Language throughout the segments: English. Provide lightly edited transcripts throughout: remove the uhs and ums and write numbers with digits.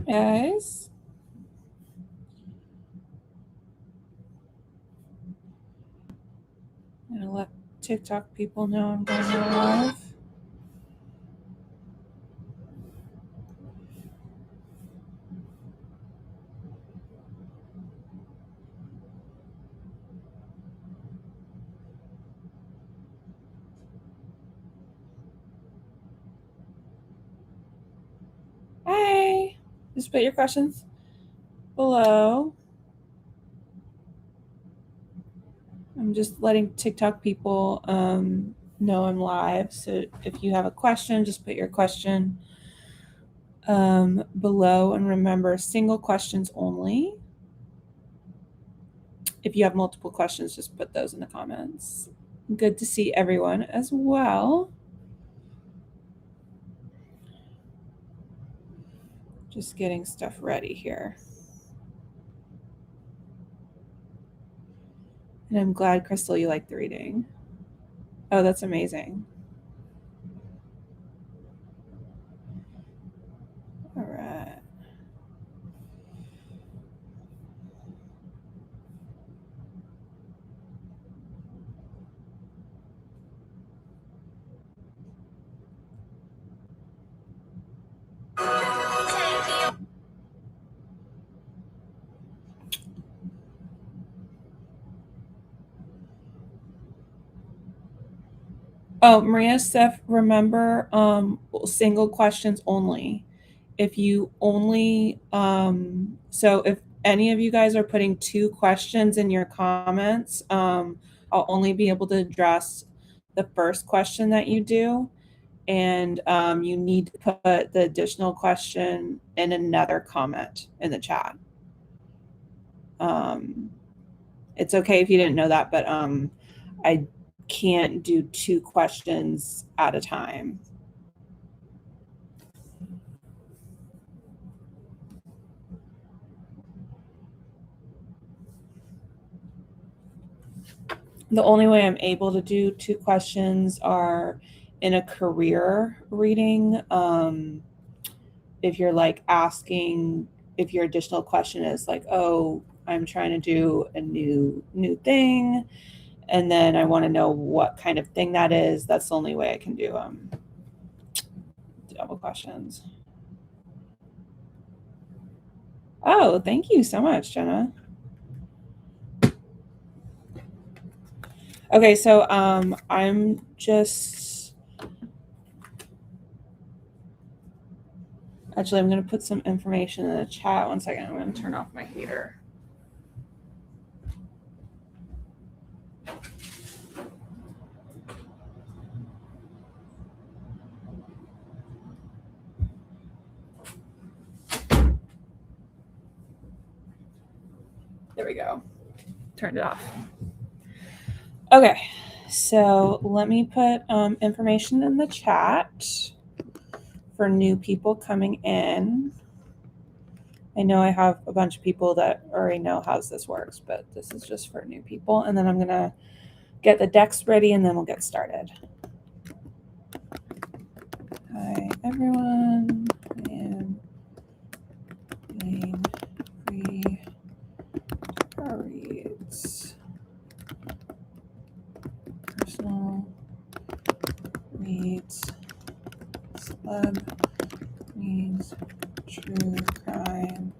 guys. I'm gonna let TikTok people know I'm going live. Hi. Just put your questions below. I'm just letting TikTok people know I'm live. So if you have a question, just put your question below. And remember, single questions only. If you have multiple questions, just put those in the comments. Good to see everyone as well. Just getting stuff ready here. And I'm glad, Crystal, you like the reading. Oh, that's amazing. All right. Oh, Maria, Steph, remember single questions only. If you only so if any of you guys are putting 2 questions in your comments, I'll only be able to address the first question that you do, and you need to put the additional question in another comment in the chat. It's okay if you didn't know that, but I can't do 2 questions at a time. The only way I'm able to do 2 questions are in a career reading. If you're like asking, if your additional question is like, oh, I'm trying to do a new thing, and then I want to know what kind of thing that is, that's the only way I can do double questions. Oh, thank you so much, Jenna. Okay, so I'm just actually I'm going to put some information in the chat. One second, I'm going to turn off my heater. There we go. Turned it off. Okay, so let me put information in the chat for new people coming in. I know I have a bunch of people that already know how this works, but this is just for new people. And then I'm going to get the decks ready and then we'll get started. Hi, everyone. I am doing free reads. Personal reads. Celeb reads. True crime.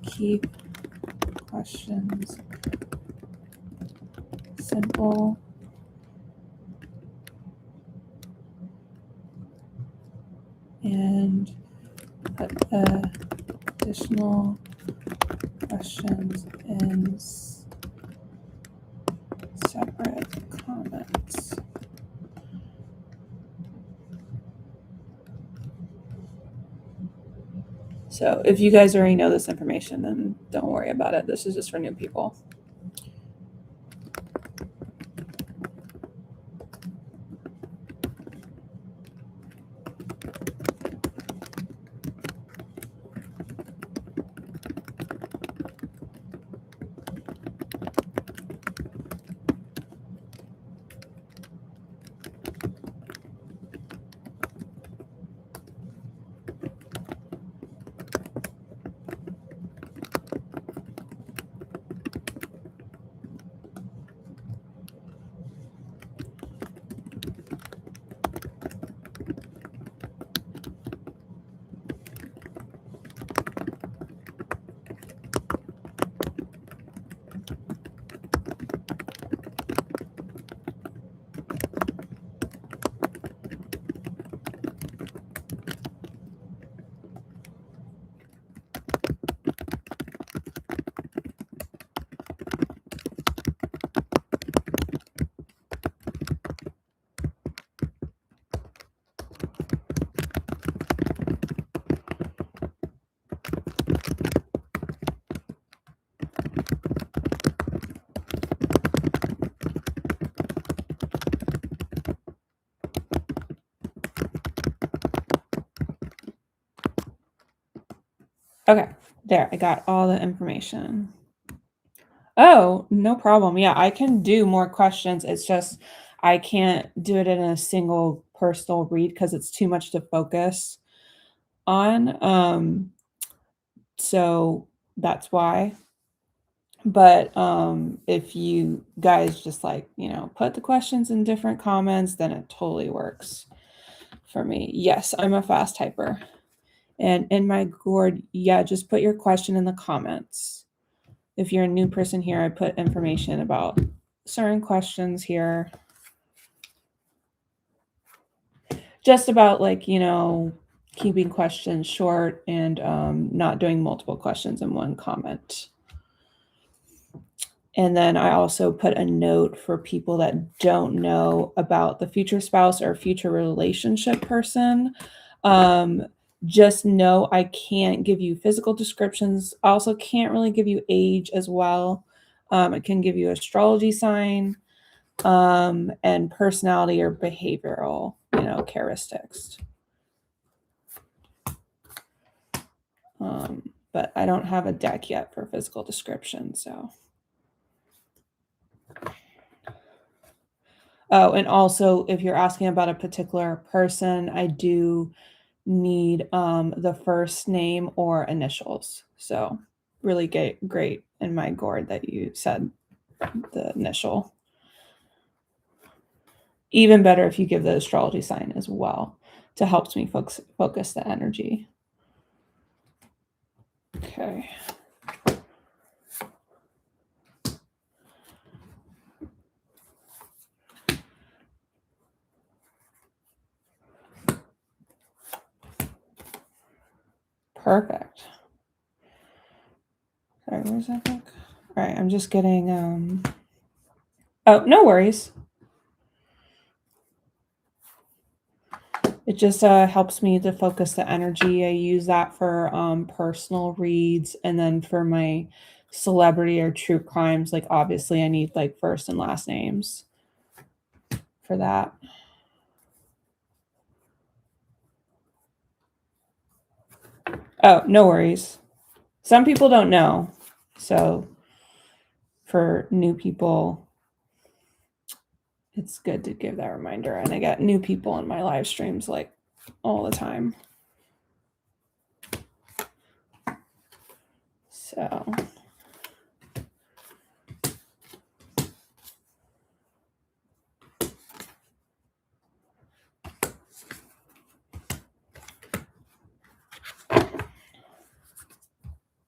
Keep questions simple. And put additional questions in separate comments. So if you guys already know this information, then don't worry about it. This is just for new people. Okay, there, I got all the information. Oh, no problem. Yeah, I can do more questions. It's just I can't do it in a single personal read because it's too much to focus on. So that's why. But if you guys just like, put the questions in different comments, then it totally works for me. Yes, I'm a fast typer. And in my gourd, yeah, just put your question in the comments. If you're a new person here, I put information about certain questions here. Just about like, keeping questions short and not doing multiple questions in one comment. And then I also put a note for people that don't know about the future spouse or future relationship person. Just know I can't give you physical descriptions. I also can't really give you age as well. I can give you astrology sign and personality or behavioral, characteristics. But I don't have a deck yet for physical description, so. Oh, and also if you're asking about a particular person, I do need the first name or initials. So really great in my gourd that you said the initial. Even better if you give the astrology sign as well to help me focus the energy. Okay. Perfect. Sorry, where's that book? All right, I'm just getting oh, no worries. It just helps me to focus the energy. I use that for personal reads, and then for my celebrity or true crimes, like obviously I need like first and last names for that. Oh, no worries. Some people don't know. So for new people, it's good to give that reminder. And I get new people in my live streams like all the time. So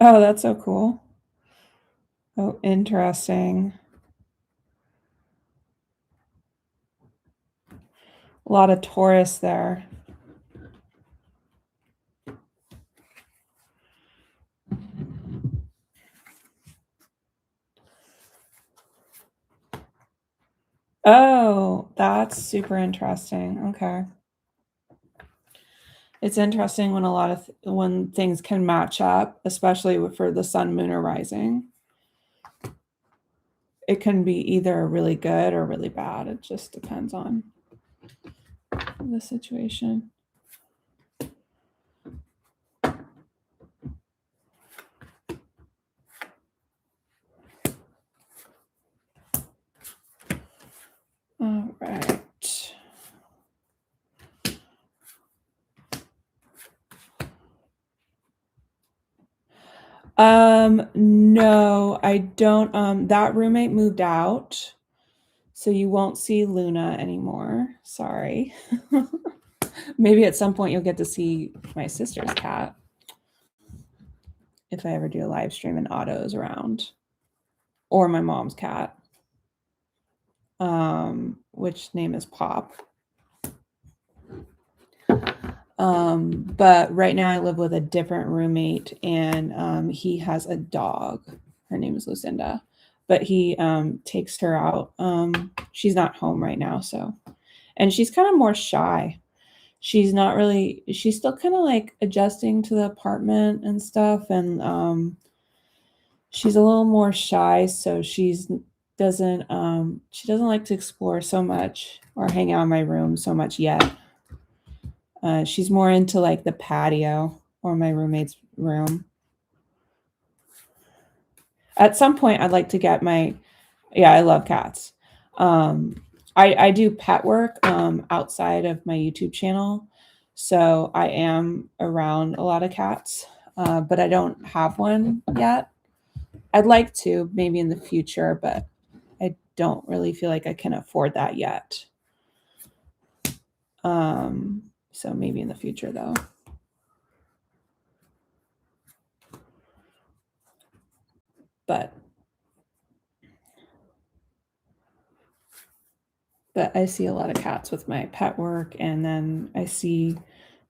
oh, that's so cool. Oh, interesting. A lot of Taurus there. Oh, that's super interesting. Okay. It's interesting when when things can match up, especially for the sun, moon, or rising. It can be either really good or really bad. It just depends on the situation. All right. No, I don't. That roommate moved out, so you won't see Luna anymore. Sorry. Maybe at some point you'll get to see my sister's cat if I ever do a live stream and Otto's around, or my mom's cat, which name is Pop. But right now I live with a different roommate, and he has a dog. Her name is Lucinda, but he takes her out. She's not home right now, so, and she's kind of more shy. She's not really. She's still kind of like adjusting to the apartment and stuff, and she's a little more shy, so she doesn't like to explore so much or hang out in my room so much yet. She's more into like the patio or my roommate's room. At some point, I'd like to get my, yeah, I love cats. I do pet work outside of my YouTube channel. So I am around a lot of cats, but I don't have one yet. I'd like to maybe in the future, but I don't really feel like I can afford that yet. So maybe in the future though. But I see a lot of cats with my pet work, and then I see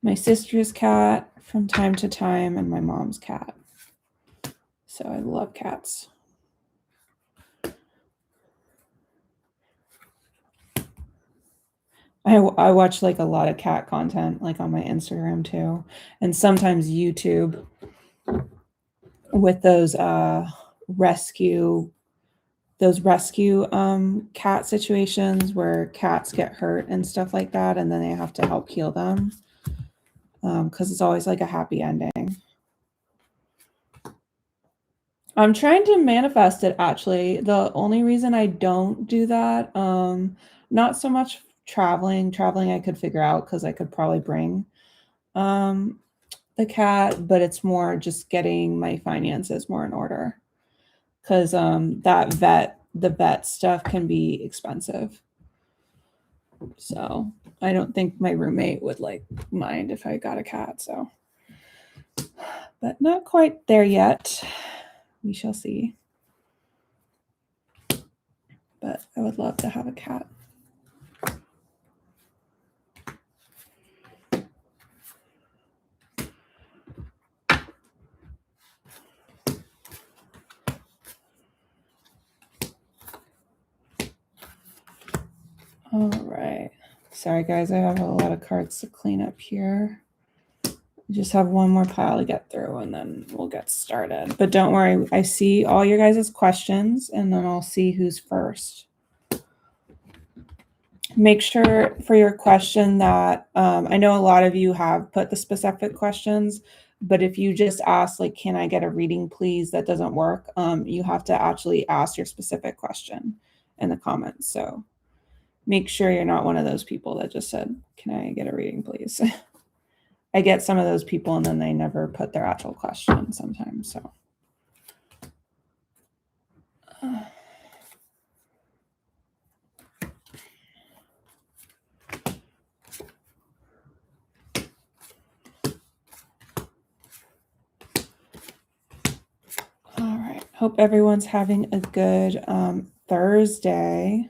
my sister's cat from time to time and my mom's cat. So I love cats. I watch like a lot of cat content like on my Instagram too, and sometimes YouTube with those rescue cat situations where cats get hurt and stuff like that, and then they have to help heal them, because it's always like a happy ending. I'm trying to manifest it actually. The only reason I don't do that, not so much traveling I could figure out because I could probably bring the cat, but it's more just getting my finances more in order, because the vet stuff can be expensive. So I don't think my roommate would like mind if I got a cat. So, but not quite there yet. We shall see. But I would love to have a cat. All right. Sorry, guys. I have a lot of cards to clean up here. I just have one more pile to get through, and then we'll get started. But don't worry. I see all your guys' questions, and then I'll see who's first. Make sure for your question that I know a lot of you have put the specific questions, but if you just ask, like, can I get a reading, please, that doesn't work. You have to actually ask your specific question in the comments. So make sure you're not one of those people that just said, can I get a reading, please? I get some of those people and then they never put their actual question sometimes. So. All right. Hope everyone's having a good Thursday.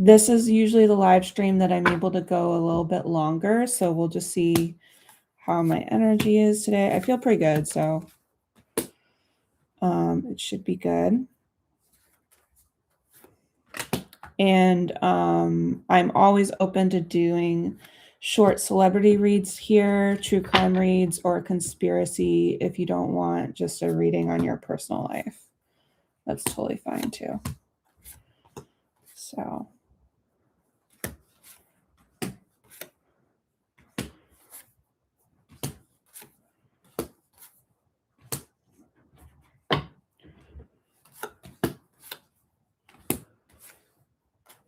This is usually the live stream that I'm able to go a little bit longer. So we'll just see how my energy is today. I feel pretty good. So it should be good. And I'm always open to doing short celebrity reads here, true crime reads, or conspiracy if you don't want just a reading on your personal life. That's totally fine too. So.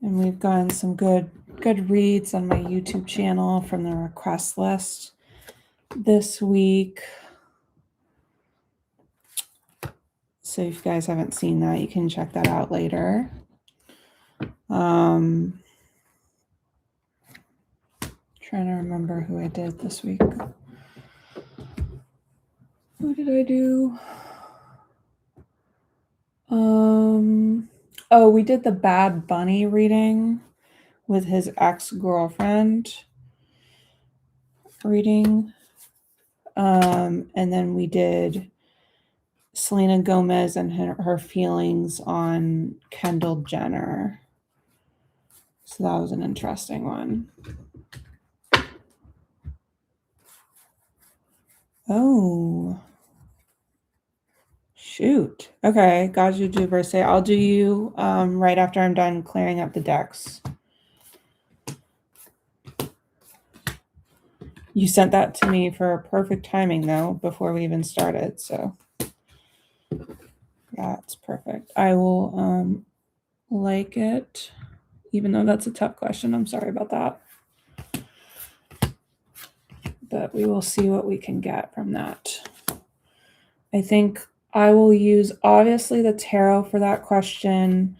And we've gotten some good reads on my YouTube channel from the request list this week. So if you guys haven't seen that, you can check that out later. Trying to remember who I did this week. Who did I do? Oh, we did the Bad Bunny reading with his ex-girlfriend reading. And then we did Selena Gomez and her feelings on Kendall Jenner. So that was an interesting one. Oh. Shoot. Okay, got you, Say. I'll do you right after I'm done clearing up the decks. You sent that to me for perfect timing, though, before we even started. So that's perfect. I will like it, even though that's a tough question. I'm sorry about that. But we will see what we can get from that. I think I will use, obviously, the tarot for that question.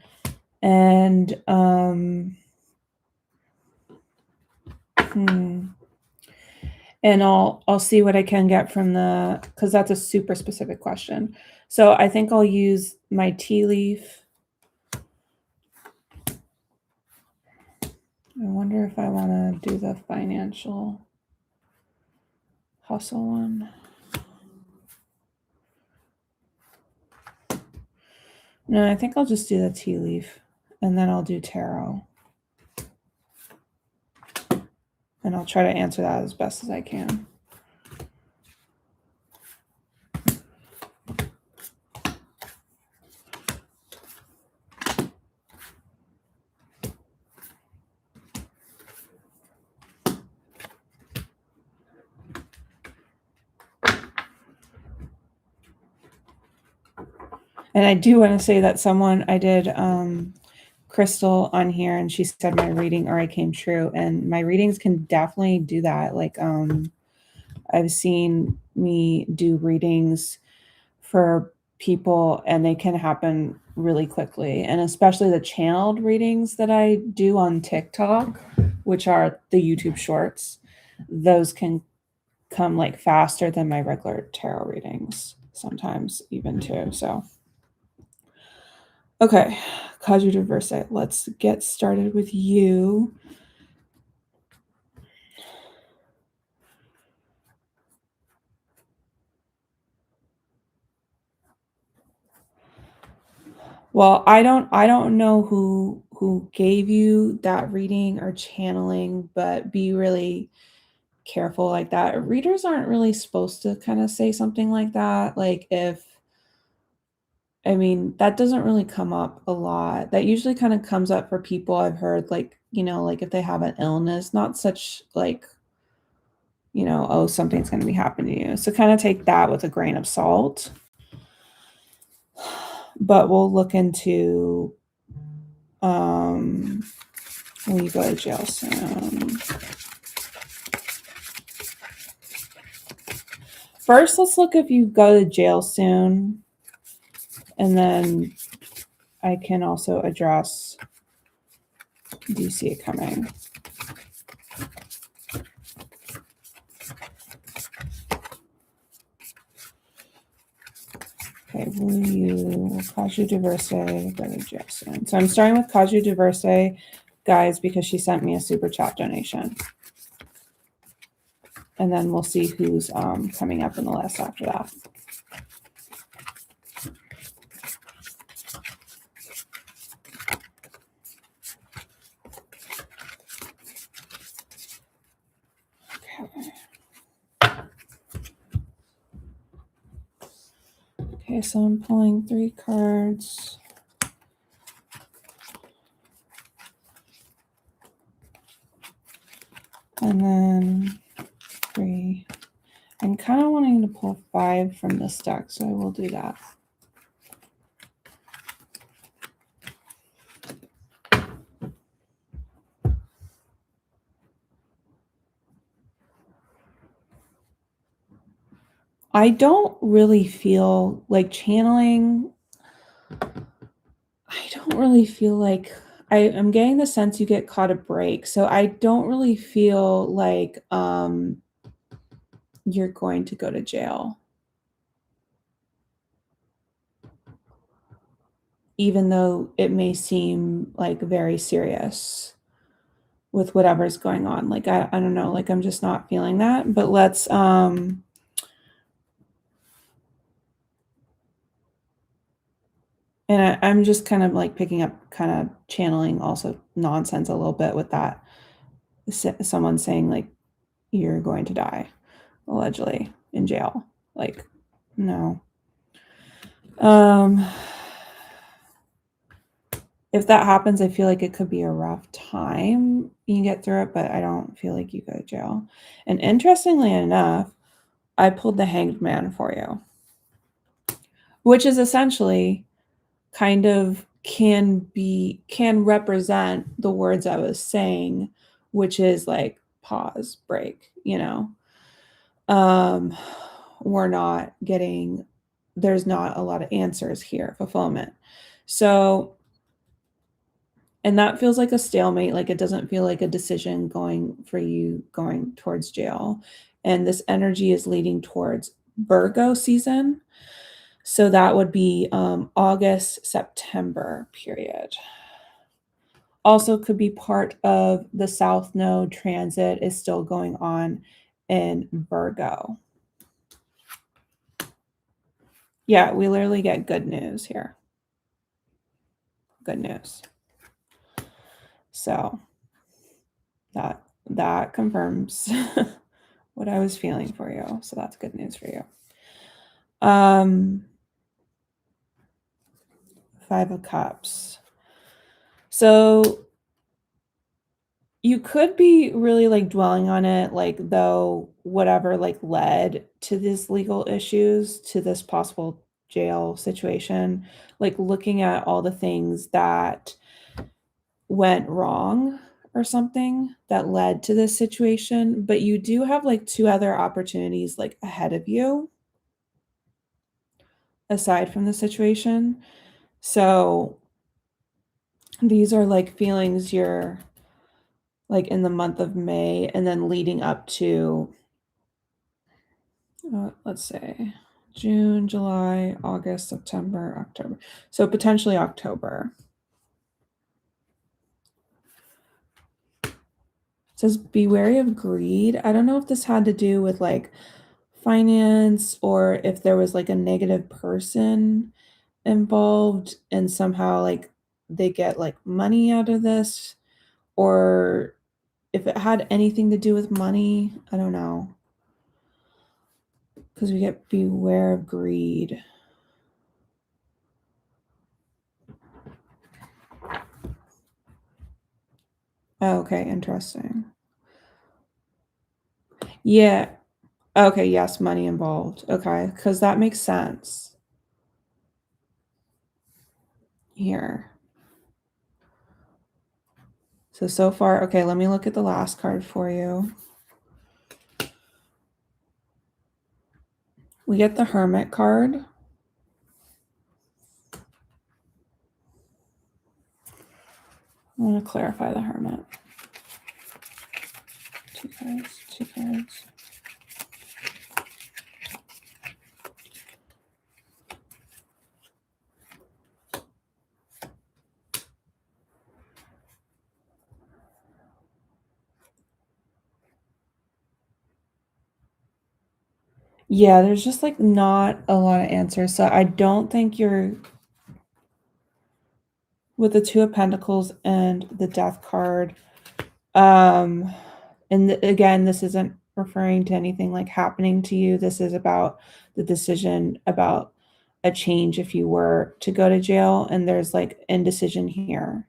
And and I'll see what I can get from because that's a super specific question. So I think I'll use my tea leaf. I wonder if I want to do the financial hustle one. No, I think I'll just do the tea leaf, and then I'll do tarot. And I'll try to answer that as best as I can. And I do want to say that I did Crystal on here, and she said my reading already came true, and my readings can definitely do that. Like I've seen me do readings for people and they can happen really quickly, and especially the channeled readings that I do on TikTok, which are the YouTube shorts, those can come like faster than my regular tarot readings sometimes even too. So okay, Kaju Diverse, let's get started with you. Well, I don't know who gave you that reading or channeling, but be really careful like that. Readers aren't really supposed to kind of say something like that. Like I mean, that doesn't really come up a lot. That usually kind of comes up for people I've heard, like, like if they have an illness, not such like, oh, something's going to be happening to you. So kind of take that with a grain of salt. But we'll look into will you go to jail soon? First, let's look if you go to jail soon. And then I can also address, do you see it coming? Okay, will Kaju Diverse go to jail soon? So I'm starting with Kaju Diverse, guys, because she sent me a super chat donation. And then we'll see who's coming up in the list after that. Okay, so I'm pulling 3 cards. And then 3. I'm kind of wanting to pull 5 from this deck, so I will do that. I don't really feel like channeling. I don't really feel like I'm getting the sense you get caught a break. So I don't really feel like you're going to go to jail. Even though it may seem like very serious with whatever's going on. Like I don't know, like I'm just not feeling that. But let's and I'm just kind of like picking up kind of channeling also nonsense a little bit with that. Someone saying like you're going to die allegedly in jail. Like no. if that happens, I feel like it could be a rough time. You can get through it, but I don't feel like you go to jail. And interestingly enough, I pulled the Hanged Man for you, which is essentially kind of can represent the words I was saying, which is like pause, break, you know. We're not getting, there's not a lot of answers here, fulfillment. So, and that feels like a stalemate, like it doesn't feel like a decision going for you going towards jail. And this energy is leading towards Virgo season. So that would be August, September period. Also could be part of the South Node transit is still going on in Virgo. Yeah, we literally get good news here. Good news. So that confirms what I was feeling for you. So that's good news for you. 5 of Cups. So you could be really like dwelling on it, like though whatever like led to these legal issues, to this possible jail situation, like looking at all the things that went wrong or something that led to this situation, but you do have like 2 other opportunities like ahead of you aside from the situation. So these are like feelings you're like in the month of May and then leading up to let's say June, July, August, September, October. So potentially October. It says be wary of greed. I don't know if this had to do with like finance or if there was like a negative person involved and somehow like they get like money out of this, or if it had anything to do with money. I don't know. Because we get beware of greed. Oh, okay, interesting. Yeah. Okay, yes, money involved. Okay, because that makes sense here. So far, okay, let me look at the last card for you. We get the Hermit card. I want to clarify the Hermit. 2 cards, 2 cards. Yeah, there's just like not a lot of answers. So I don't think you're with the 2 of Pentacles and the Death card. And again, this isn't referring to anything like happening to you. This is about the decision about a change if you were to go to jail, and there's like indecision here.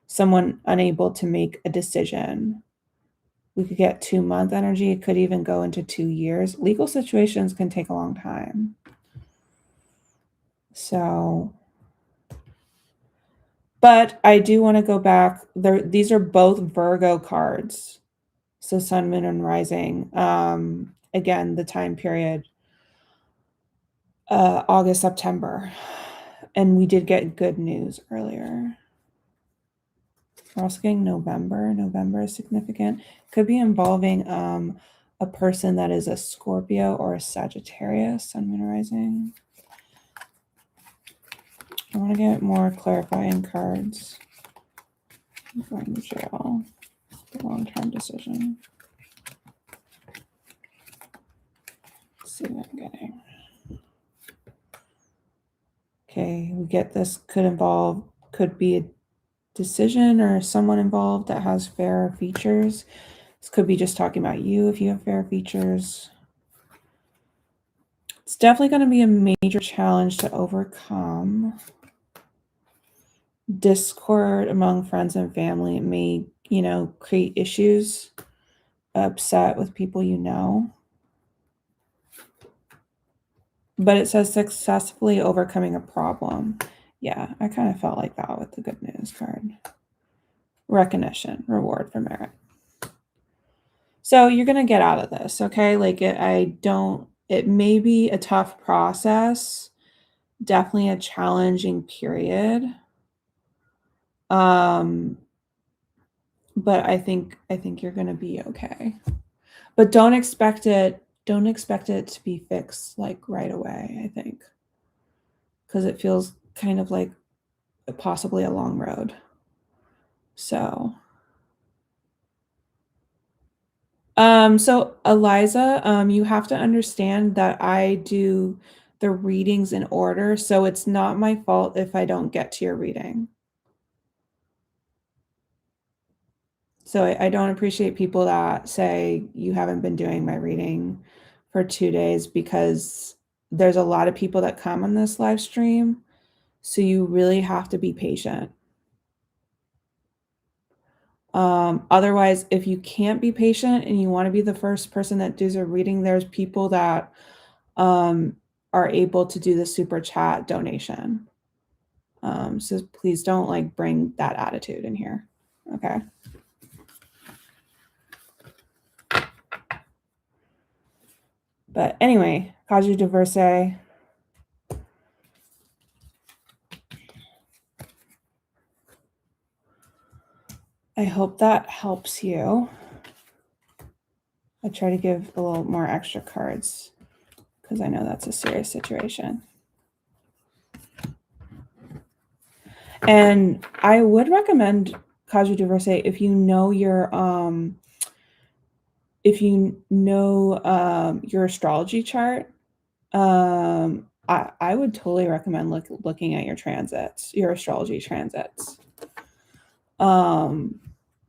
Someone unable to make a decision. We could get 2-month energy. It could even go into 2 years. Legal situations can take a long time. So, but I do want to go back. These are both Virgo cards. So Sun, Moon, and Rising. Again, the time period, August, September. And we did get good news earlier. We're also getting November. November is significant. Could be involving a person that is a Scorpio or a Sagittarius, Sun, Moon, Rising. I want to get more clarifying cards. Going to jail. The long-term decision. Let's see what I'm getting. Okay, we get this could be a decision or someone involved that has fair features. This could be just talking about you if you have fair features. It's definitely going to be a major challenge to overcome. discord among friends and family may, create issues, upset with people you know. But it says successfully overcoming a problem. Yeah, I kind of felt like that with the good news card. Recognition, reward for merit. So you're going to get out of this, okay? It may be a tough process, definitely a challenging period. But I think you're going to be okay. But don't expect it to be fixed like right away, I think. Cuz it feels kind of like possibly a long road. So Eliza, you have to understand that I do the readings in order, so it's not my fault if I don't get to your reading. So I don't appreciate people that say you haven't been doing my reading for 2 days, because there's a lot of people that come on this live stream, so you really have to be patient. Otherwise, if you can't be patient and you want to be the first person that does a reading, there's people that are able to do the super chat donation. So please don't bring that attitude in here. Okay. But anyway, Kaju Diverse. I hope that helps you. I try to give a little more extra cards because I know that's a serious situation. And I would recommend Kaju Diverse if you know your your astrology chart. I would totally recommend looking at your transits, your astrology transits.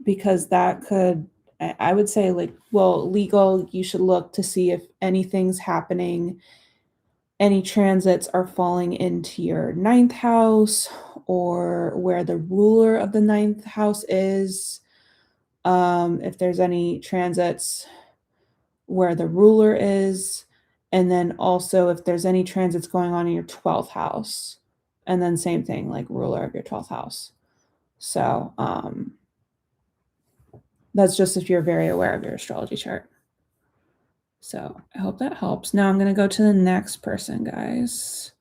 Because that could, I would say legal, you should look to see if anything's happening, any transits are falling into your 9th house or where the ruler of the 9th house is. If there's any transits where the ruler is, and then also if there's any transits going on in your 12th house, and then same thing, like ruler of your 12th house. So that's just if you're very aware of your astrology chart. So I hope that helps. Now I'm going to go to the next person, guys.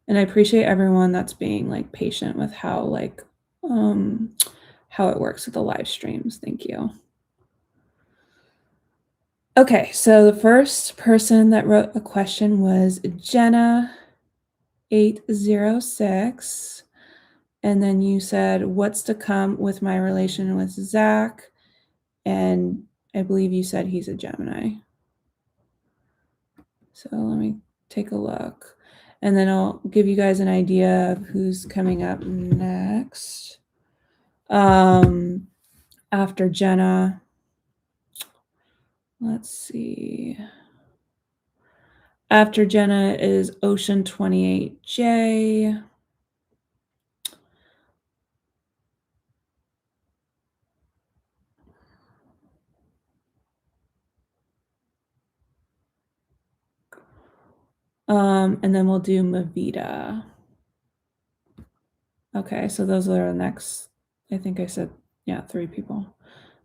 And I appreciate everyone that's being patient with how it works with the live streams. Thank you. Okay, so the first person that wrote a question was Jenna806. And then you said, what's to come with my relation with Zach? And I believe you said he's a Gemini. So let me take a look. And then I'll give you guys an idea of who's coming up next. After Jenna, let's see. After Jenna is Ocean 28J. And then we'll do Mavita. Okay, so those are the next, I think I said, 3 people.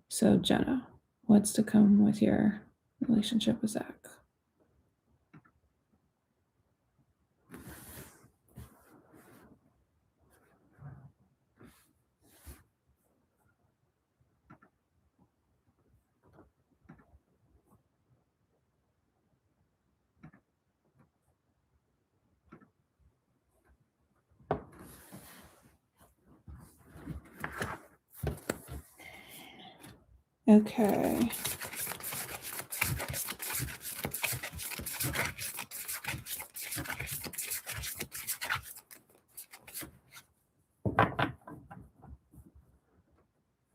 So Jenna, what's to come with your relationship with Zach? Okay.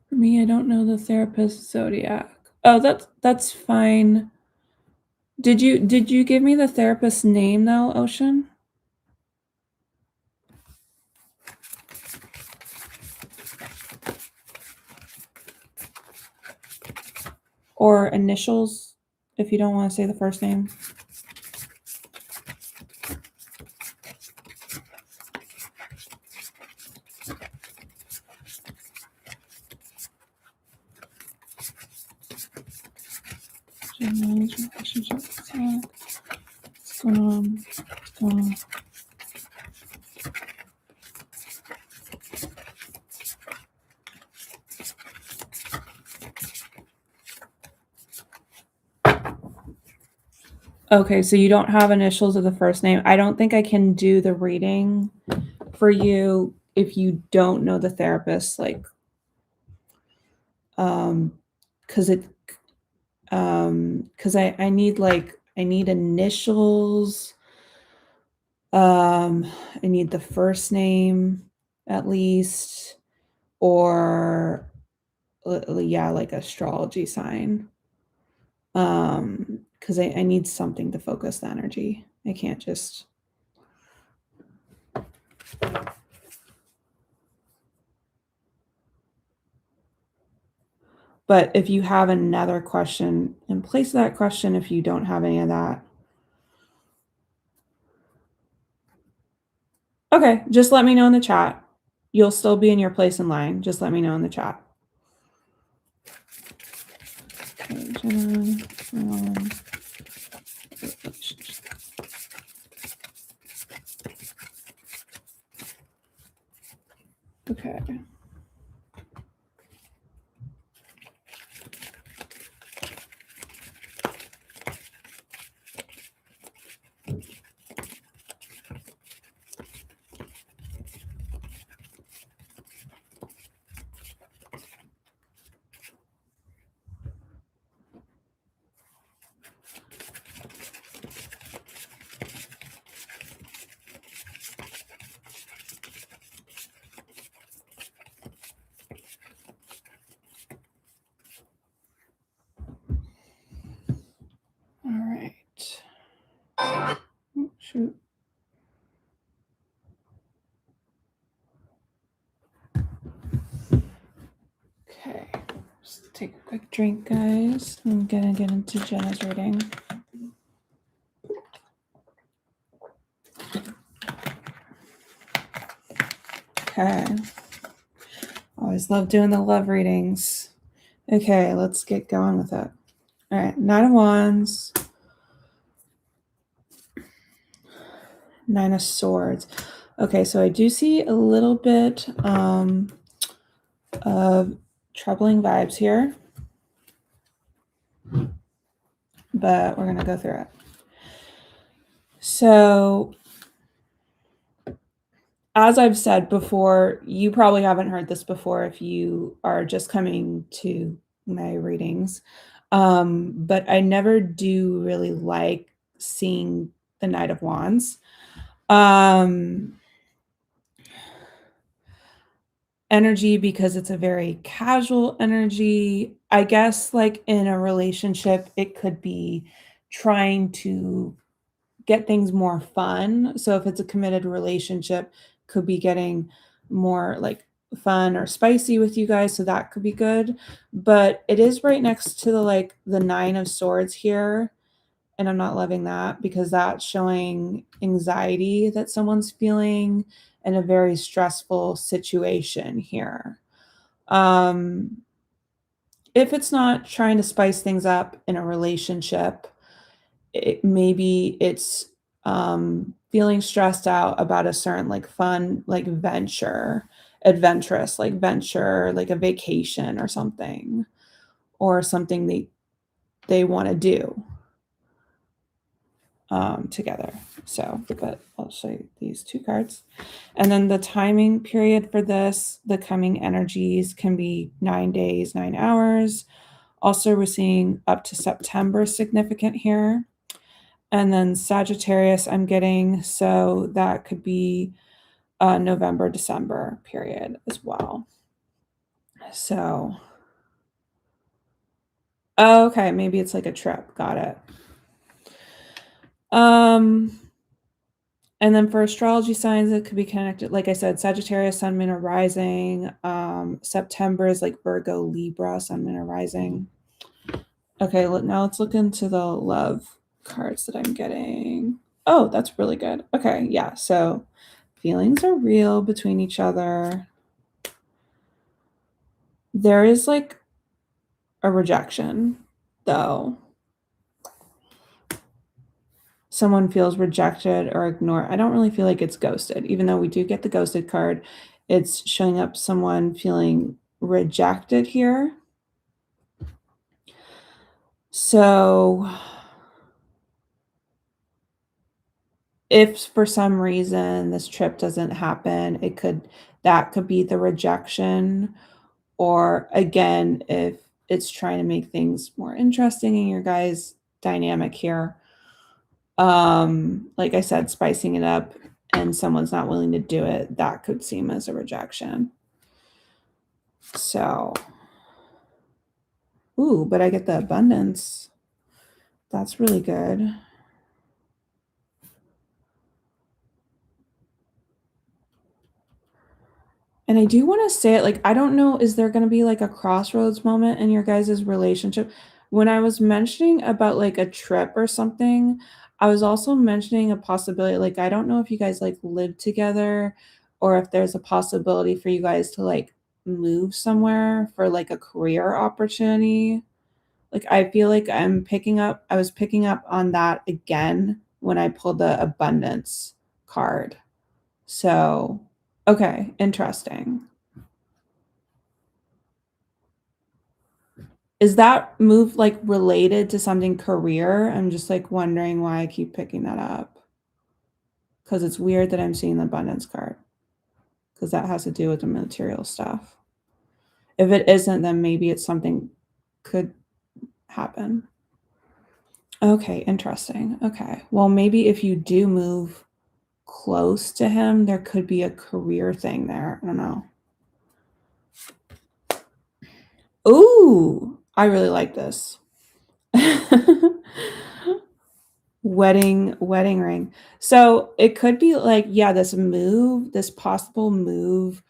For me, I don't know the therapist zodiac. Oh, that's fine. Did you give me the therapist's name though, Ocean? or initials if you don't want to say the first name. What's going on? What's going on? Okay, so you don't have initials of the first name. I don't think I can do the reading for you if you don't know the therapist, like, because I need initials. I need the first name at least, or yeah, like astrology sign. Because I need something to focus the energy. I can't just. But if you have another question in place of that question, if you don't have any of that. Okay, just let me know in the chat. You'll still be in your place in line. Just let me know in the chat. Okay, Jenna, okay. All right. Oh, shoot. Okay. Just take a quick drink, guys. I'm gonna get into Jenna's reading. Okay. Always love doing the love readings. Okay, let's get going with it. All right, Nine of Wands, Nine of Swords. Okay, so I do see a little bit of troubling vibes here, but we're going to go through it. So, as I've said before, you probably haven't heard this before if you are just coming to my readings, but I never do really like seeing the Knight of Wands. Energy because it's a very casual energy. I guess like in a relationship, it could be trying to get things more fun. So if it's a committed relationship, could be getting more like fun or spicy with you guys. So that could be good. But it is right next to the Nine of Swords here. And I'm not loving that because that's showing anxiety that someone's feeling in a very stressful situation here. If it's not trying to spice things up in a relationship, maybe it's feeling stressed out about a certain like fun, like adventurous, like venture, like a vacation or something they want to do together. So, but I'll show you these two cards. And then the timing period for this, the coming energies can be 9 days, 9 hours. Also, we're seeing up to September significant here. And then Sagittarius I'm getting, so that could be November, December period as well. So, okay, maybe it's like a trip. Got it. And then for astrology signs, it could be connected. Like I said, Sagittarius, Sun, Moon, or Rising. September is like Virgo, Libra, Sun, Moon, or Rising. Okay, now let's look into the love cards that I'm getting. Oh, that's really good. Okay, yeah. So feelings are real between each other. There is like a rejection, though. Someone feels rejected or ignored. I don't really feel like it's ghosted, even though we do get the ghosted card. It's showing up someone feeling rejected here. So if for some reason this trip doesn't happen, that could be the rejection. Or again, if it's trying to make things more interesting in your guys' dynamic here, like I said, spicing it up and someone's not willing to do it, that could seem as a rejection. So, ooh, but I get the abundance. That's really good. And I do want to say it, like, I don't know, is there going to be like a crossroads moment in your guys' relationship? When I was mentioning about like a trip or something, I was also mentioning a possibility. Like, I don't know if you guys like live together or if there's a possibility for you guys to like move somewhere for like a career opportunity. Like, I feel like I was picking up on that again when I pulled the abundance card. So, okay, interesting. Is that move, like, related to something career? I'm just, like, wondering why I keep picking that up. Because it's weird that I'm seeing the abundance card. Because that has to do with the material stuff. If it isn't, then maybe it's something could happen. Okay, interesting. Okay. Well, maybe if you do move close to him, there could be a career thing there. I don't know. Ooh, I really like this. Wedding ring. So it could be like, yeah, this possible move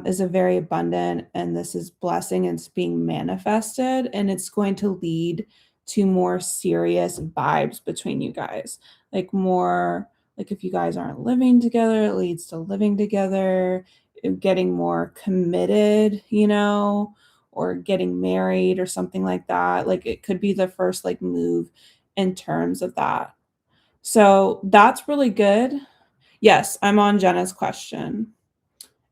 is a very abundant, and this is blessing and it's being manifested, and it's going to lead to more serious vibes between you guys. Like more like if you guys aren't living together, it leads to living together, getting more committed, or getting married or something like that. Like it could be the first like move in terms of that. So that's really good. Yes, I'm on Jenna's question.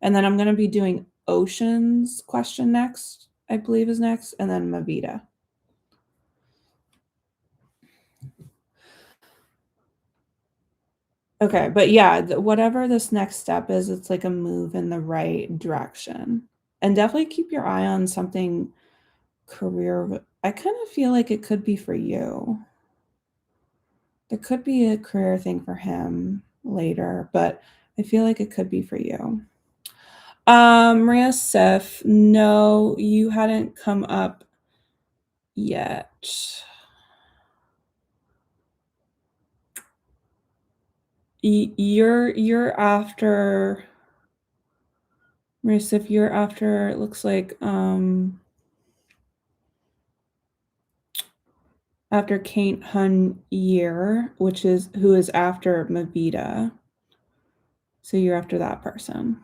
And then I'm going to be doing Ocean's question next, I believe is next, and then Mavita. Okay, but yeah, whatever this next step is, it's like a move in the right direction. And definitely keep your eye on something career. I kind of feel like it could be for you. There could be a career thing for him later, but I feel like it could be for you. Maria Sif, no, you hadn't come up yet. You're after Maria Sif, you're after it looks like after Kate Hun Year, which is who is after Mavita. So you're after that person.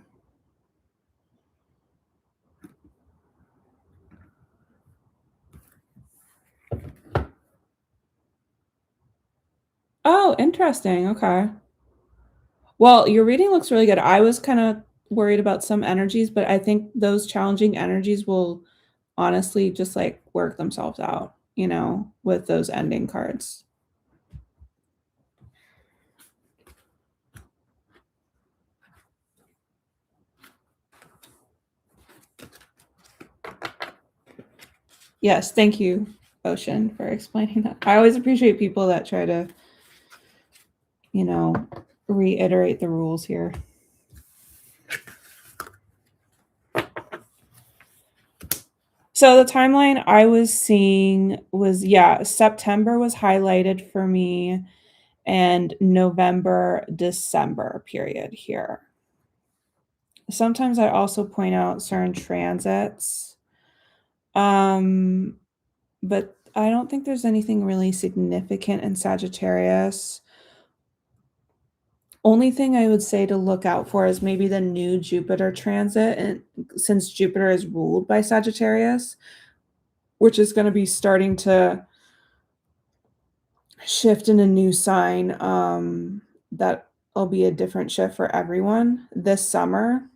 Oh, interesting. Okay. Well, your reading looks really good. I was kind of worried about some energies, but I think those challenging energies will honestly just like work themselves out, with those ending cards. Yes, thank you, Ocean, for explaining that. I always appreciate people that try to, reiterate the rules here. So the timeline I was seeing was, yeah, September was highlighted for me and November, December period here. Sometimes I also point out certain transits. But I don't think there's anything really significant in Sagittarius. Only thing I would say to look out for is maybe the new Jupiter transit, and since Jupiter is ruled by Sagittarius, which is going to be starting to shift in a new sign, that'll be a different shift for everyone this summer,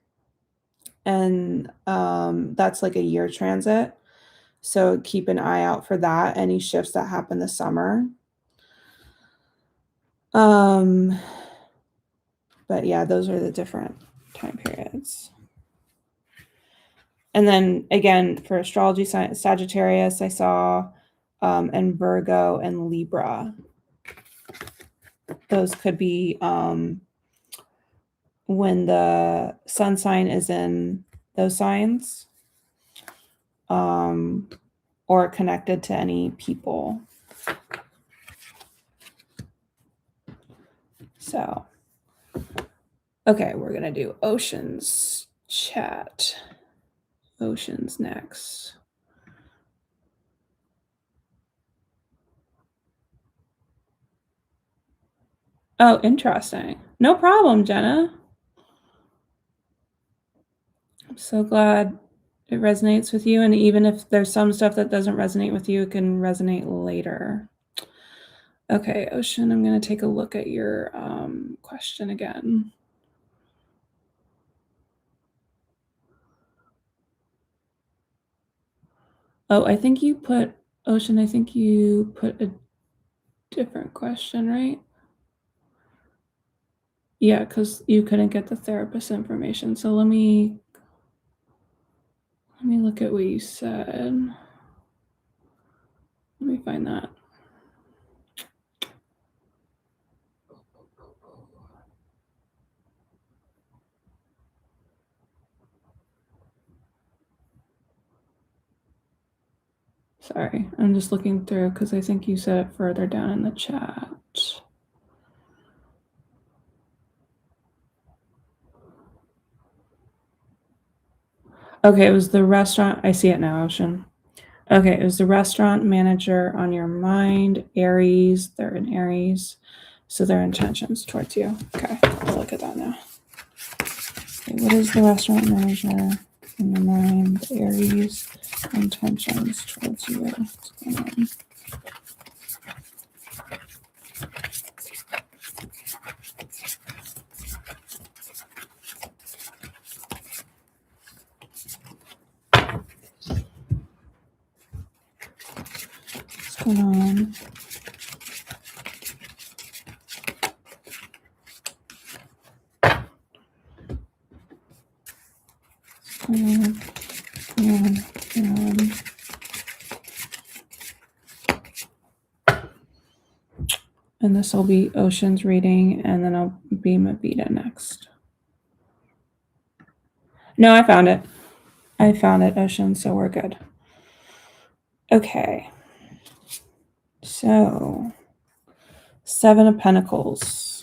and that's like a year transit. So keep an eye out for that, any shifts that happen this summer. But yeah, those are the different time periods. And then again, for astrology, Sagittarius, I saw, and Virgo and Libra. Those could be when the sun sign is in those signs, or connected to any people. So, okay, we're going to do oceans chat. Oceans next. Oh, interesting. No problem, Jenna. I'm so glad it resonates with you. And even if there's some stuff that doesn't resonate with you, it can resonate later. Okay, Ocean, I'm going to take a look at your question again. Oh, I think you put, Ocean, I think you put a different question, right? Yeah, because you couldn't get the therapist information. So let me look at what you said. Let me find that. Sorry, I'm just looking through because I think you said it further down in the chat. Okay, it was the restaurant. I see it now, Ocean. Okay, it was the restaurant manager on your mind, Aries. They're in Aries. So their intentions towards you. Okay, I'll look at that now. Okay, what is the restaurant manager in your mind, Aries, intentions towards you? What's going on? What's going on? And this will be Ocean's reading, and then I'll be Mavita next. No, I found it. I found it, Ocean, so we're good. Okay. So, Seven of Pentacles.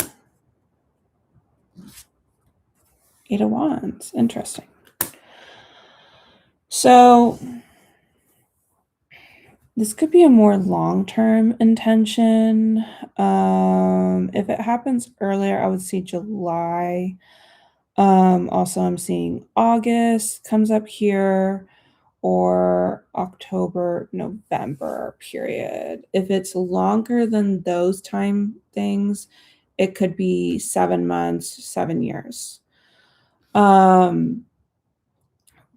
Eight of Wands. Interesting. So, this could be a more long-term intention. If it happens earlier, I would see July. Also, I'm seeing August comes up here, or October, November period. If it's longer than those time things, it could be 7 months, 7 years. But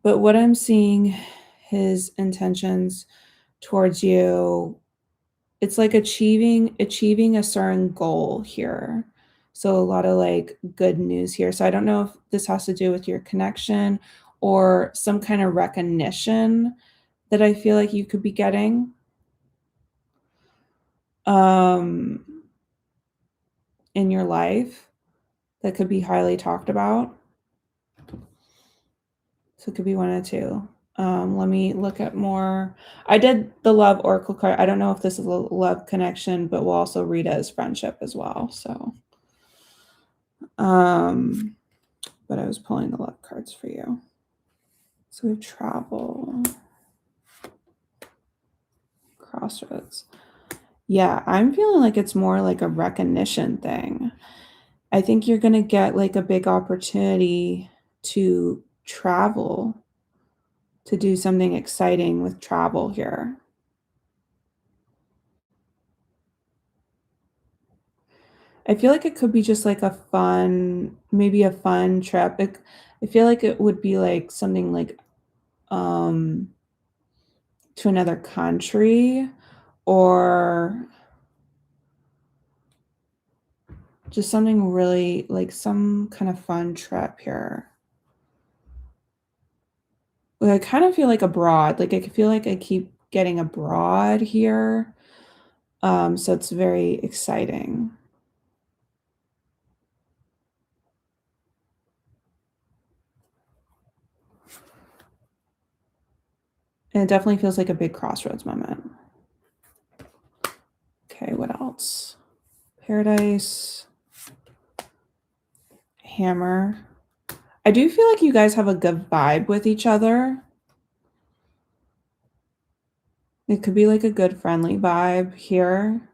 what I'm seeing, his intentions towards you, it's like achieving a certain goal here. So a lot of like good news here. So I don't know if this has to do with your connection or some kind of recognition that I feel like you could be getting. In your life that could be highly talked about. So it could be one or two. Let me look at more. I did the love oracle card. I don't know if this is a love connection, but we'll also read it as friendship as well. So, but I was pulling the love cards for you. So we have travel, crossroads. Yeah, I'm feeling like it's more like a recognition thing. I think you're gonna get like a big opportunity to travel, to do something exciting with travel here. I feel like it could be just like a fun, maybe a fun trip. I feel like it would be like something like um to another country or just something really like some kind of fun trip here. Like, I kind of feel like abroad. Like I feel like I keep getting abroad here. So it's very exciting. And it definitely feels like a big crossroads moment. Okay, what else? Paradise, Hammer. I do feel like you guys have a good vibe with each other. It could be like a good friendly vibe here.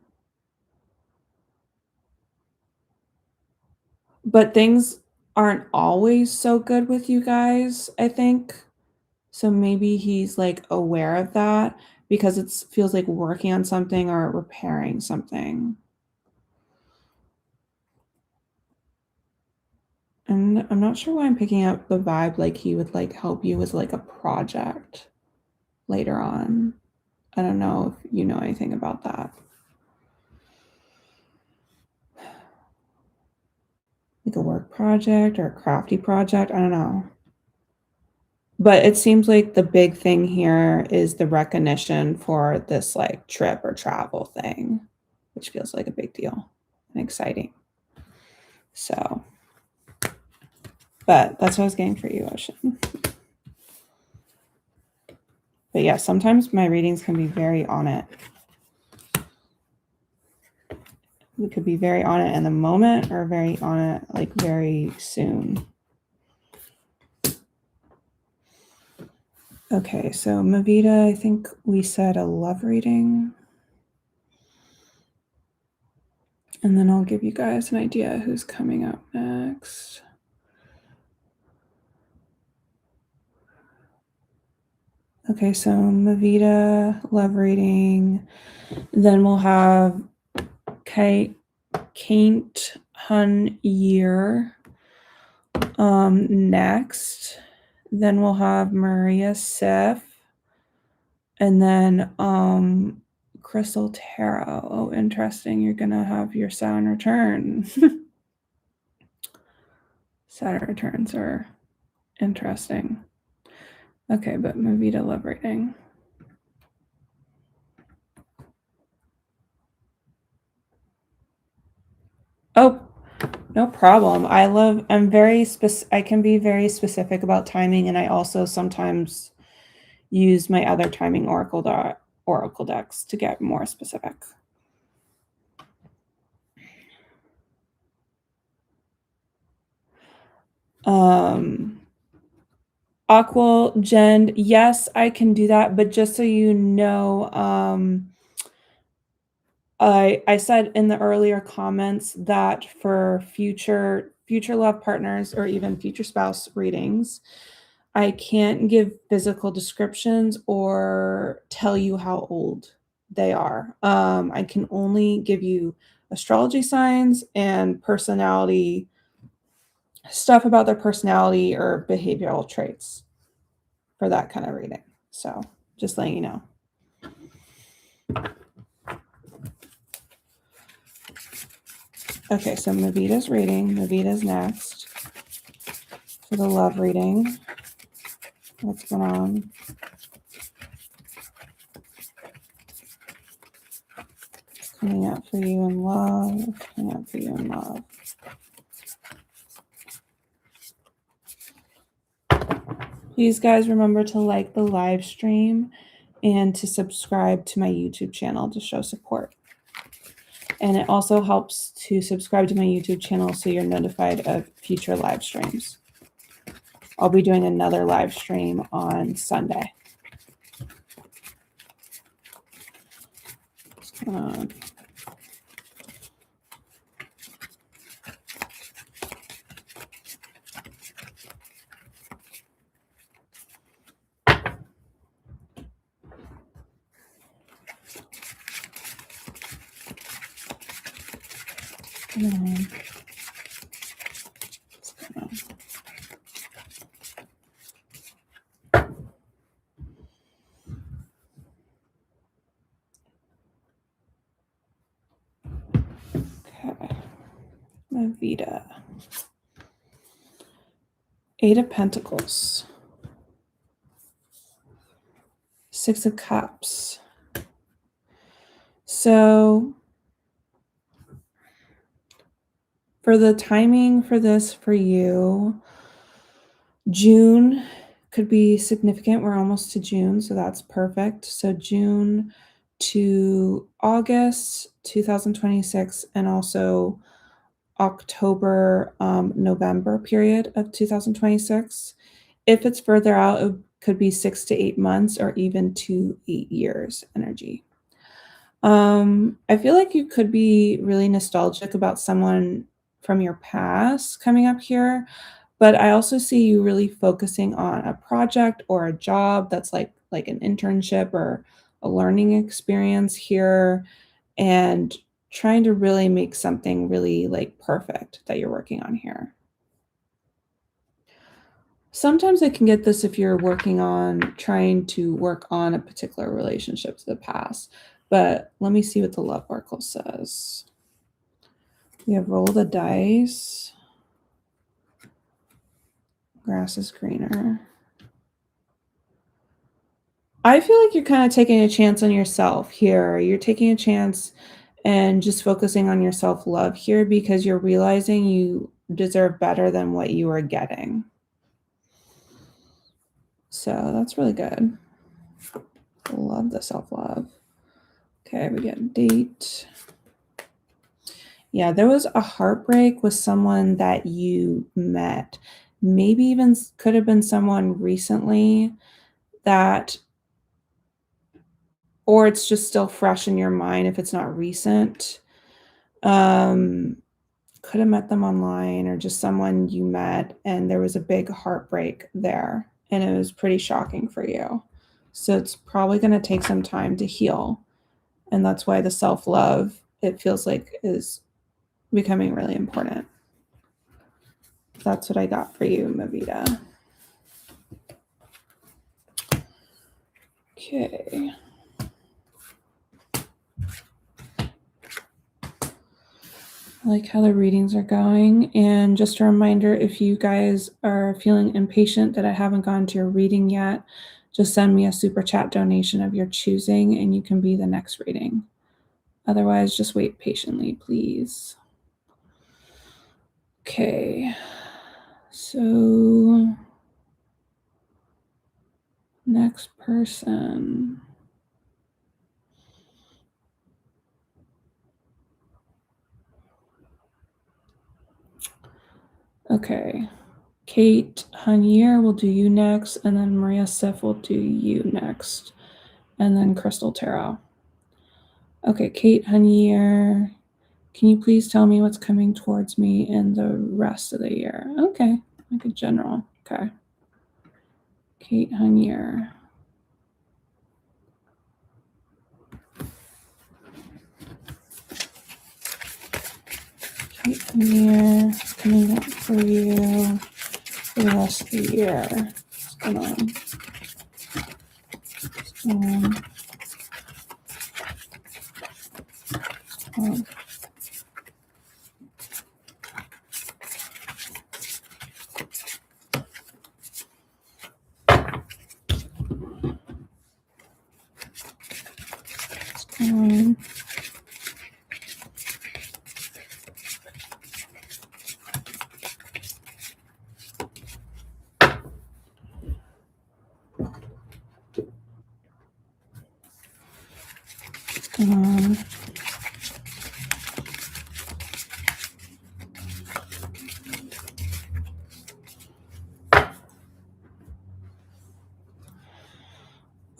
But things aren't always so good with you guys, I think. So maybe he's like aware of that because it feels like working on something or repairing something. And I'm not sure why I'm picking up the vibe like he would like help you with like a project later on. I don't know if you know anything about that. Like a work project or a crafty project, I don't know. But it seems like the big thing here is the recognition for this like trip or travel thing, which feels like a big deal and exciting. So, but that's what I was getting for you, Ocean. But yeah, sometimes my readings can be very on it. We could be very on it in the moment or very on it like very soon. Okay, so Mavita, I think we said a love reading. And then I'll give you guys an idea who's coming up next. Okay, so Mavita, love reading. Then we'll have Kate Hun Year next. Then we'll have Maria Sif. And then Crystal Tarot. Oh, interesting. You're gonna have your Saturn return. Saturn returns are interesting. Okay, but Mavita love reading. Oh, no problem. I can be very specific about timing, and I also sometimes use my other timing oracle decks to get more specific. Aqua Gen, yes, I can do that, but just so you know, I said in the earlier comments that for future love partners or even future spouse readings, I can't give physical descriptions or tell you how old they are. I can only give you astrology signs and personality stuff about their personality or behavioral traits for that kind of reading. So just letting you know. Okay, so Mavita's reading. Mavita's next for the love reading. What's going on? Coming out for you in love. Coming out for you in love. Please, guys, remember to like the live stream and to subscribe to my YouTube channel to show support. And it also helps to subscribe to my YouTube channel so you're notified of future live streams. I'll be doing another live stream on Sunday. Come on. Come on. Come on. Okay. Mavita. 8 of Pentacles. 6 of Cups. So for the timing for this for you, June could be significant. We're almost to June, so that's perfect. So June to August 2026, and also October, November period of 2026. If it's further out, it could be 6 to 8 months or even to 8 years energy. I feel like you could be really nostalgic about someone from your past coming up here, but I also see you really focusing on a project or a job that's like an internship or a learning experience here, and trying to really make something really like perfect that you're working on here. Sometimes I can get this if you're working on trying to work on a particular relationship to the past, but let me see what the love oracle says. We have roll the dice. Grass is greener. I feel like you're kind of taking a chance on yourself here. You're taking a chance and just focusing on your self-love here because you're realizing you deserve better than what you are getting. So that's really good. Love the self-love. Okay, we get date. Yeah, there was a heartbreak with someone that you met. Maybe even could have been someone recently that, or it's just still fresh in your mind if it's not recent. Could have met them online or just someone you met and there was a big heartbreak there and it was pretty shocking for you. So it's probably going to take some time to heal. And that's why the self-love, it feels like, is becoming really important. That's what I got for you, Mavita. Okay. I like how the readings are going. And just a reminder, if you guys are feeling impatient that I haven't gone to your reading yet, just send me a super chat donation of your choosing and you can be the next reading. Otherwise, just wait patiently, please. Okay. So, next person. Okay. Kate Hunier will do you next, and then Maria Sif will do you next, and then Crystal Tarot. Okay, Kate Hunier, can you please tell me what's coming towards me in the rest of the year? Okay, like a general. Okay. Kate Hunier. Kate Hunier, coming up for you for the rest of the year. What's going on? What's going on?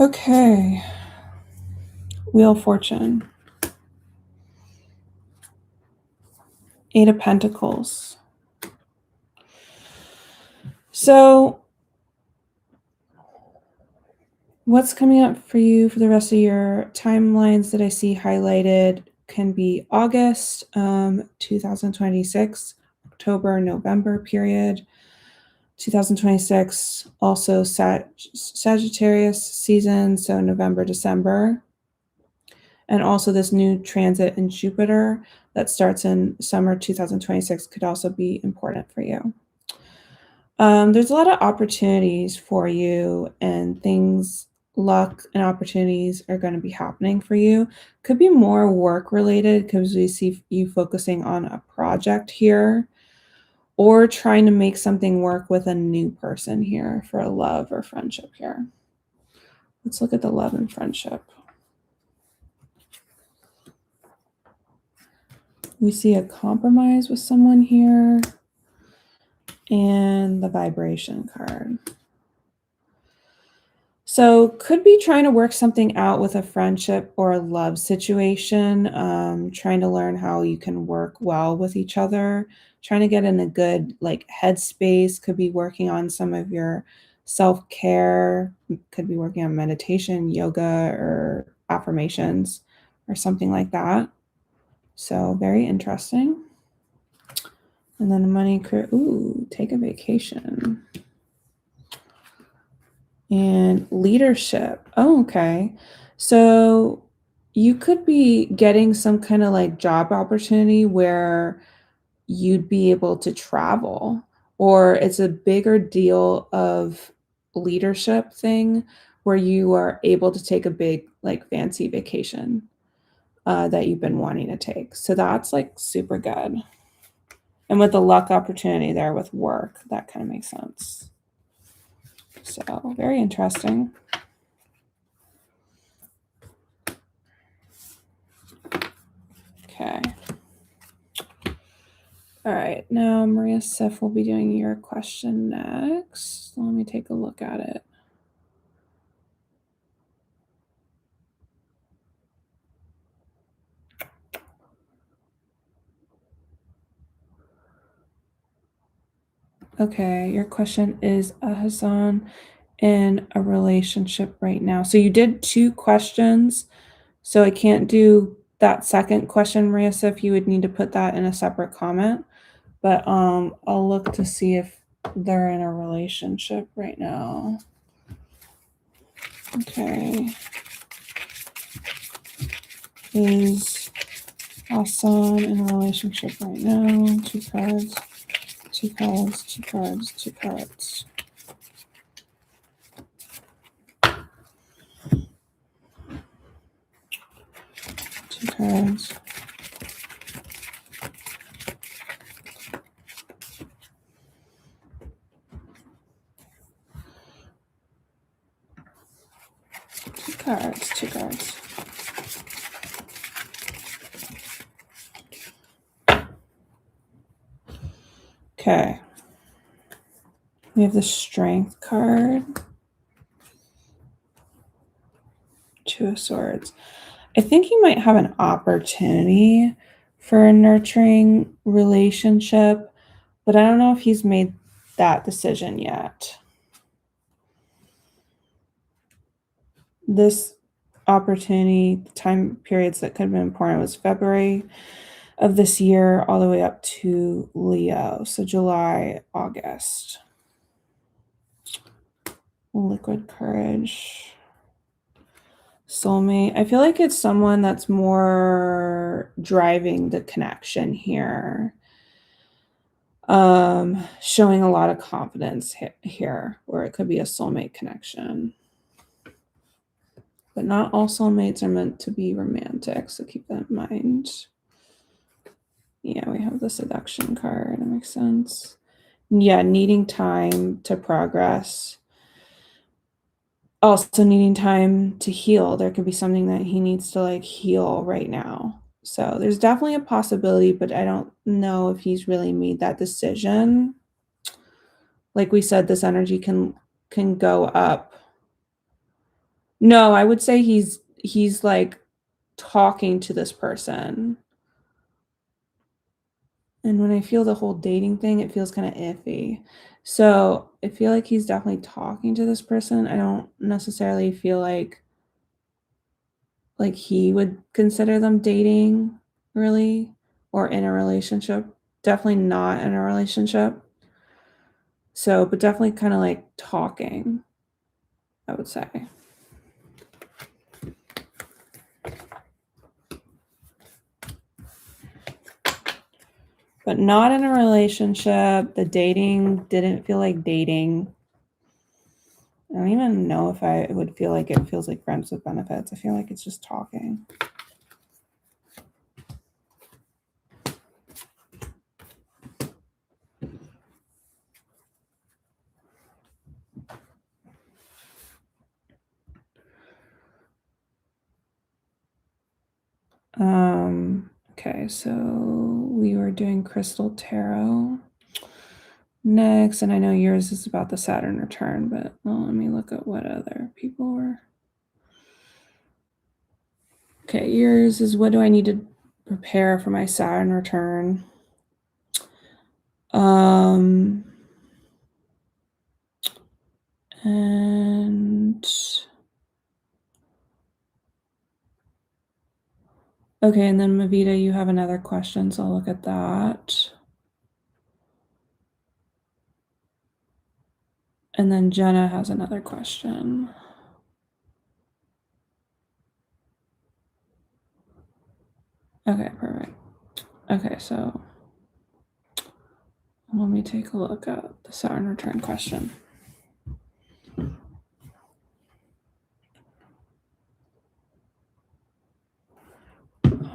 Okay. Wheel of Fortune. Eight of Pentacles. So what's coming up for you for the rest of your timelines that I see highlighted can be August 2026, October, November period, 2026, also Sagittarius season, so November, December. And also this new transit in Jupiter that starts in summer 2026 could also be important for you. There's a lot of opportunities for you, and things, luck and opportunities are going to be happening for you. Could be more work related because we see you focusing on a project here, or trying to make something work with a new person here for a love or friendship here. Let's look at the love and friendship. We see a compromise with someone here, and the vibration card. So could be trying to work something out with a friendship or a love situation, trying to learn how you can work well with each other, trying to get in a good like headspace, could be working on some of your self-care, could be working on meditation, yoga, or affirmations or something like that. So very interesting. And then the money, ooh, take a vacation. And leadership. Oh, okay. So you could be getting some kind of like job opportunity where you'd be able to travel, or it's a bigger deal of leadership thing where you are able to take a big, like fancy vacation that you've been wanting to take. So that's like super good. And with the luck opportunity there with work, that kind of makes sense. So very interesting. Okay. All right. Now Maria Sif will be doing your question next. Let me take a look at it. Okay, your question is Hassan in a relationship right now. So you did 2 questions. So I can't do that second question, Maria Sif. You would need to put that in a separate comment. But I'll look to see if they're in a relationship right now. Okay. Is Hassan in a relationship right now? 2 cards. 2 cards, 2 cards, 2 cards. Two cards. Two cards, 2 cards. Okay. We have the Strength card. 2 of Swords. I think you might have an opportunity for a nurturing relationship, but I don't know if he's made that decision yet. This opportunity, time periods that could have been important was February of this year all the way up to Leo. So July, August. Liquid Courage. Soulmate. I feel like it's someone that's more driving the connection here. Showing a lot of confidence here, where it could be a soulmate connection. But not all soulmates are meant to be romantic, so keep that in mind. Yeah, we have the Seduction card. That makes sense. Yeah, needing time to progress. Also needing time to heal. There could be something that he needs to like heal right now. So there's definitely a possibility, but I don't know if he's really made that decision. Like we said, this energy can go up. No, I would say he's like talking to this person. And when I feel the whole dating thing, it feels kind of iffy. So I feel like he's definitely talking to this person. I don't necessarily feel like he would consider them dating really or in a relationship. Definitely not in a relationship. So, but definitely kind of like talking, I would say. But not in a relationship. The dating didn't feel like dating. I don't even know if I would feel like it feels like friends with benefits. I feel like it's just talking. Okay, so we were doing Crystal Tarot next, and I know yours is about the Saturn return, but let me look at what other people were. Okay, yours is what do I need to prepare for my Saturn return? And okay, and then Mavita, you have another question, so I'll look at that. And then Jenna has another question. Okay, perfect. Okay, so let me take a look at the Saturn return question.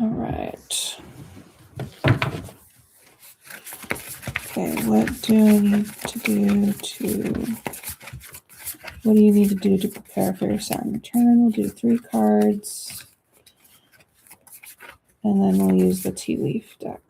All right. Okay, what do I need to do what do you need to do to prepare for your Saturn return? We'll do 3 cards. And then we'll use the tea leaf deck.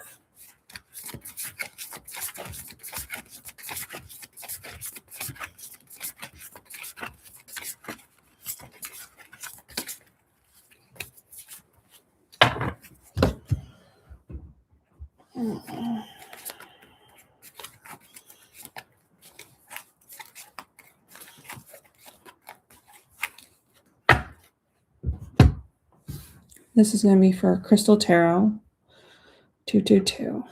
This is going to be for Crystal Tarot 222.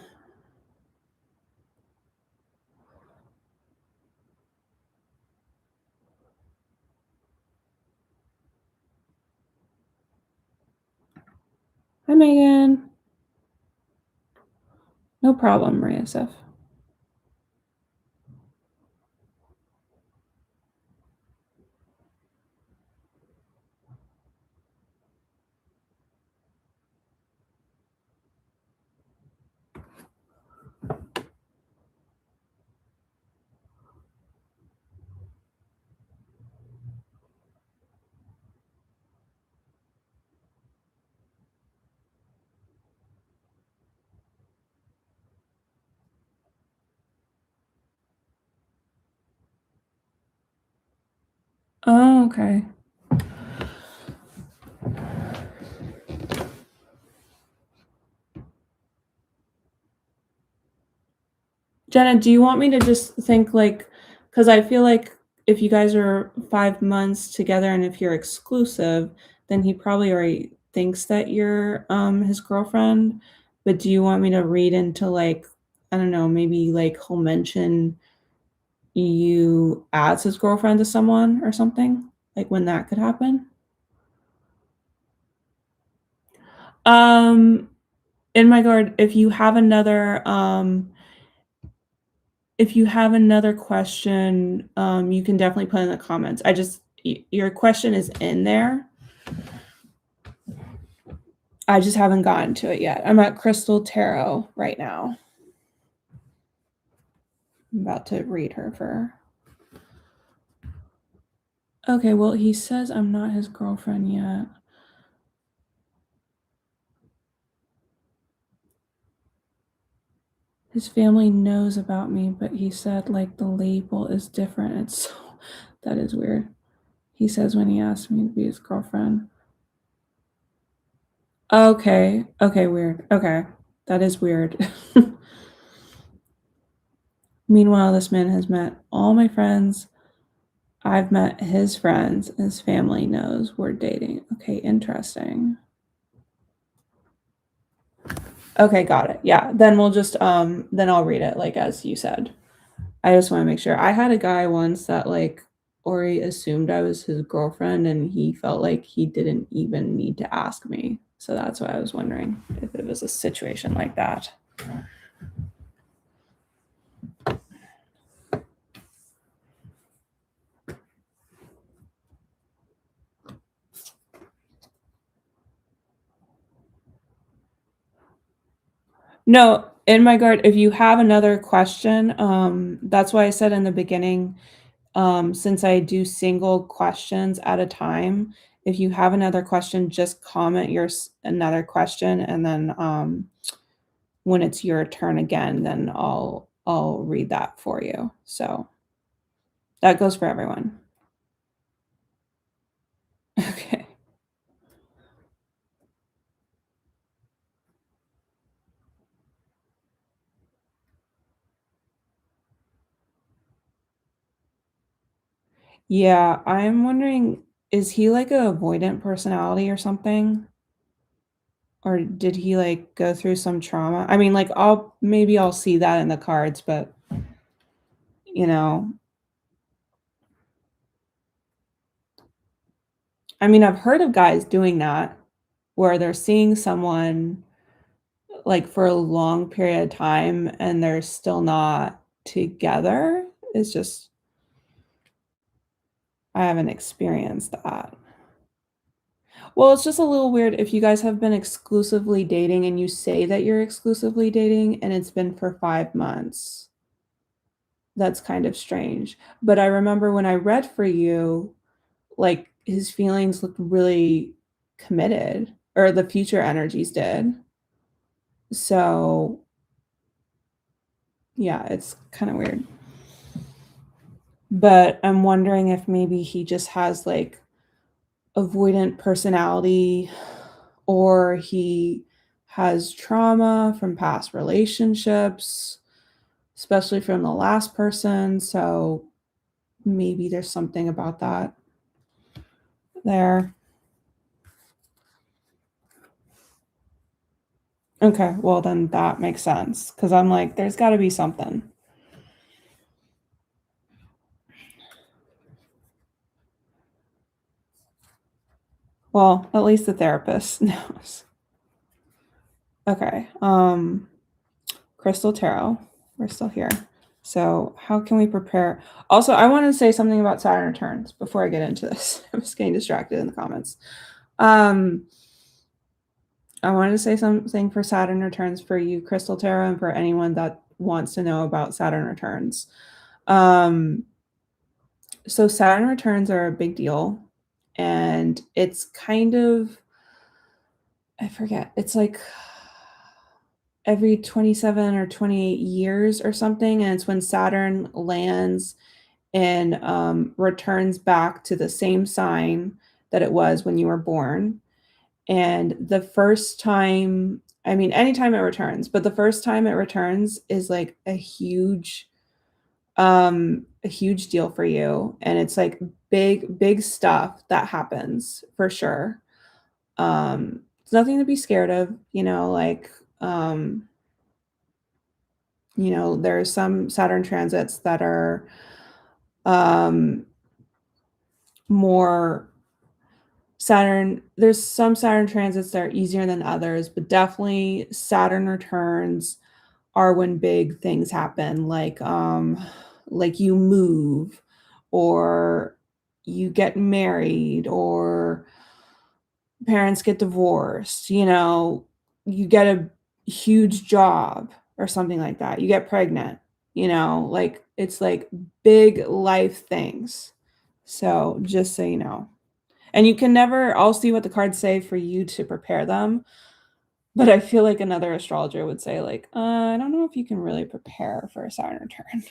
Hi, Megan. No problem, Maria Seth. Oh, okay. Jenna, do you want me to just think like, because I feel like if you guys are 5 months together and if you're exclusive, then he probably already thinks that you're his girlfriend. But do you want me to read into like, I don't know, maybe like he'll mention you as his girlfriend to someone or something? Like when that could happen? In my guard, if you have another question, you can definitely put in the comments. Your question is in there. I just haven't gotten to it yet. I'm at Crystal Tarot right now. I'm about to read her for. Okay, well, he says I'm not his girlfriend yet. His family knows about me, but he said like the label is different. It's so that is weird. He says when he asked me to be his girlfriend. Okay. Okay, weird. Okay. That is weird. Meanwhile, this man has met all my friends. I've met his friends. His family knows we're dating. Okay, interesting. Okay, got it. Yeah, then we'll just then I'll read it like as you said. I just want to make sure. I had a guy once that like Ori assumed I was his girlfriend and he felt like he didn't even need to ask me. So that's why I was wondering if it was a situation like that. No, in my guard, if you have another question, that's why I said in the beginning, since I do single questions at a time, if you have another question, just comment your another question, and then when it's your turn again, then I'll read that for you. So that goes for everyone. Okay. Yeah, I'm wondering, is he like a avoidant personality or something? Or did he like go through some trauma? I mean, like I'll see that in the cards, but you know, I mean, I've heard of guys doing that where they're seeing someone like for a long period of time and they're still not together. It's just I haven't experienced that. Well, it's just a little weird if you guys have been exclusively dating and you say that you're exclusively dating and it's been for 5 months. That's kind of strange. But I remember when I read for you, like his feelings looked really committed, or the future energies did. So, yeah, it's kind of weird. But I'm wondering if maybe he just has like avoidant personality or he has trauma from past relationships, especially from the last person. So maybe there's something about that there. Okay, well, then that makes sense because I'm like, there's got to be something. Well, at least the therapist knows. Okay. Crystal Tarot, we're still here. So, how can we prepare? Also, I want to say something about Saturn returns before I get into this. I was getting distracted in the comments. Um, I wanted to say something for Saturn returns for you, Crystal Tarot, and for anyone that wants to know about Saturn returns. Um, so Saturn returns are a big deal, and it's kind of I forget. It's like every 27 or 28 years or something, and it's when Saturn lands and returns back to the same sign that it was when you were born. And the first time, I mean, anytime it returns, but the first time it returns is like a huge deal for you. And it's like big stuff that happens for sure. It's nothing to be scared of, like, um, there's some Saturn transits that are um more there's some Saturn transits that are easier than others, but definitely Saturn returns are when big things happen, like you move or you get married or parents get divorced, you get a huge job or something like that. You get pregnant, like it's like big life things. So just so you know. And you can never, I'll see what the cards say for you to prepare them. But I feel like another astrologer would say, like, I don't know if you can really prepare for a Saturn return.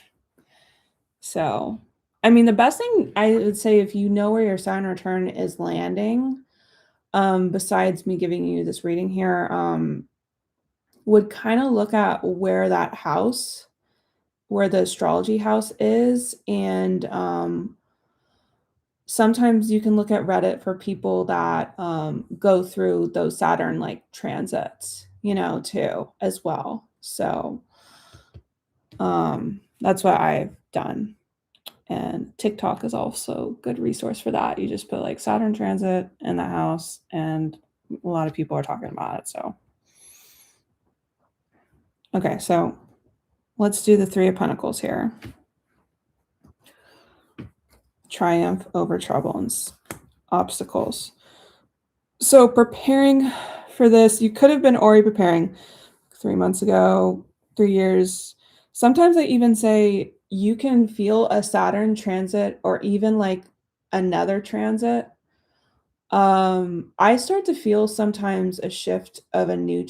So, I mean, the best thing I would say if you know where your Saturn return is landing, besides me giving you this reading here, would kind of look at where that house where the astrology house is, and sometimes you can look at Reddit for people that go through those Saturn like transits, too, as well. So that's what I've done. And TikTok is also a good resource for that. You just put like Saturn transit in the house, and a lot of people are talking about it. So, okay, so let's do the Three of Pentacles here. Triumph over trouble and obstacles. So preparing for this, you could have been already preparing 3 months ago, 3 years. Sometimes I even say you can feel a Saturn transit or even like another transit. I start to feel sometimes a shift of a new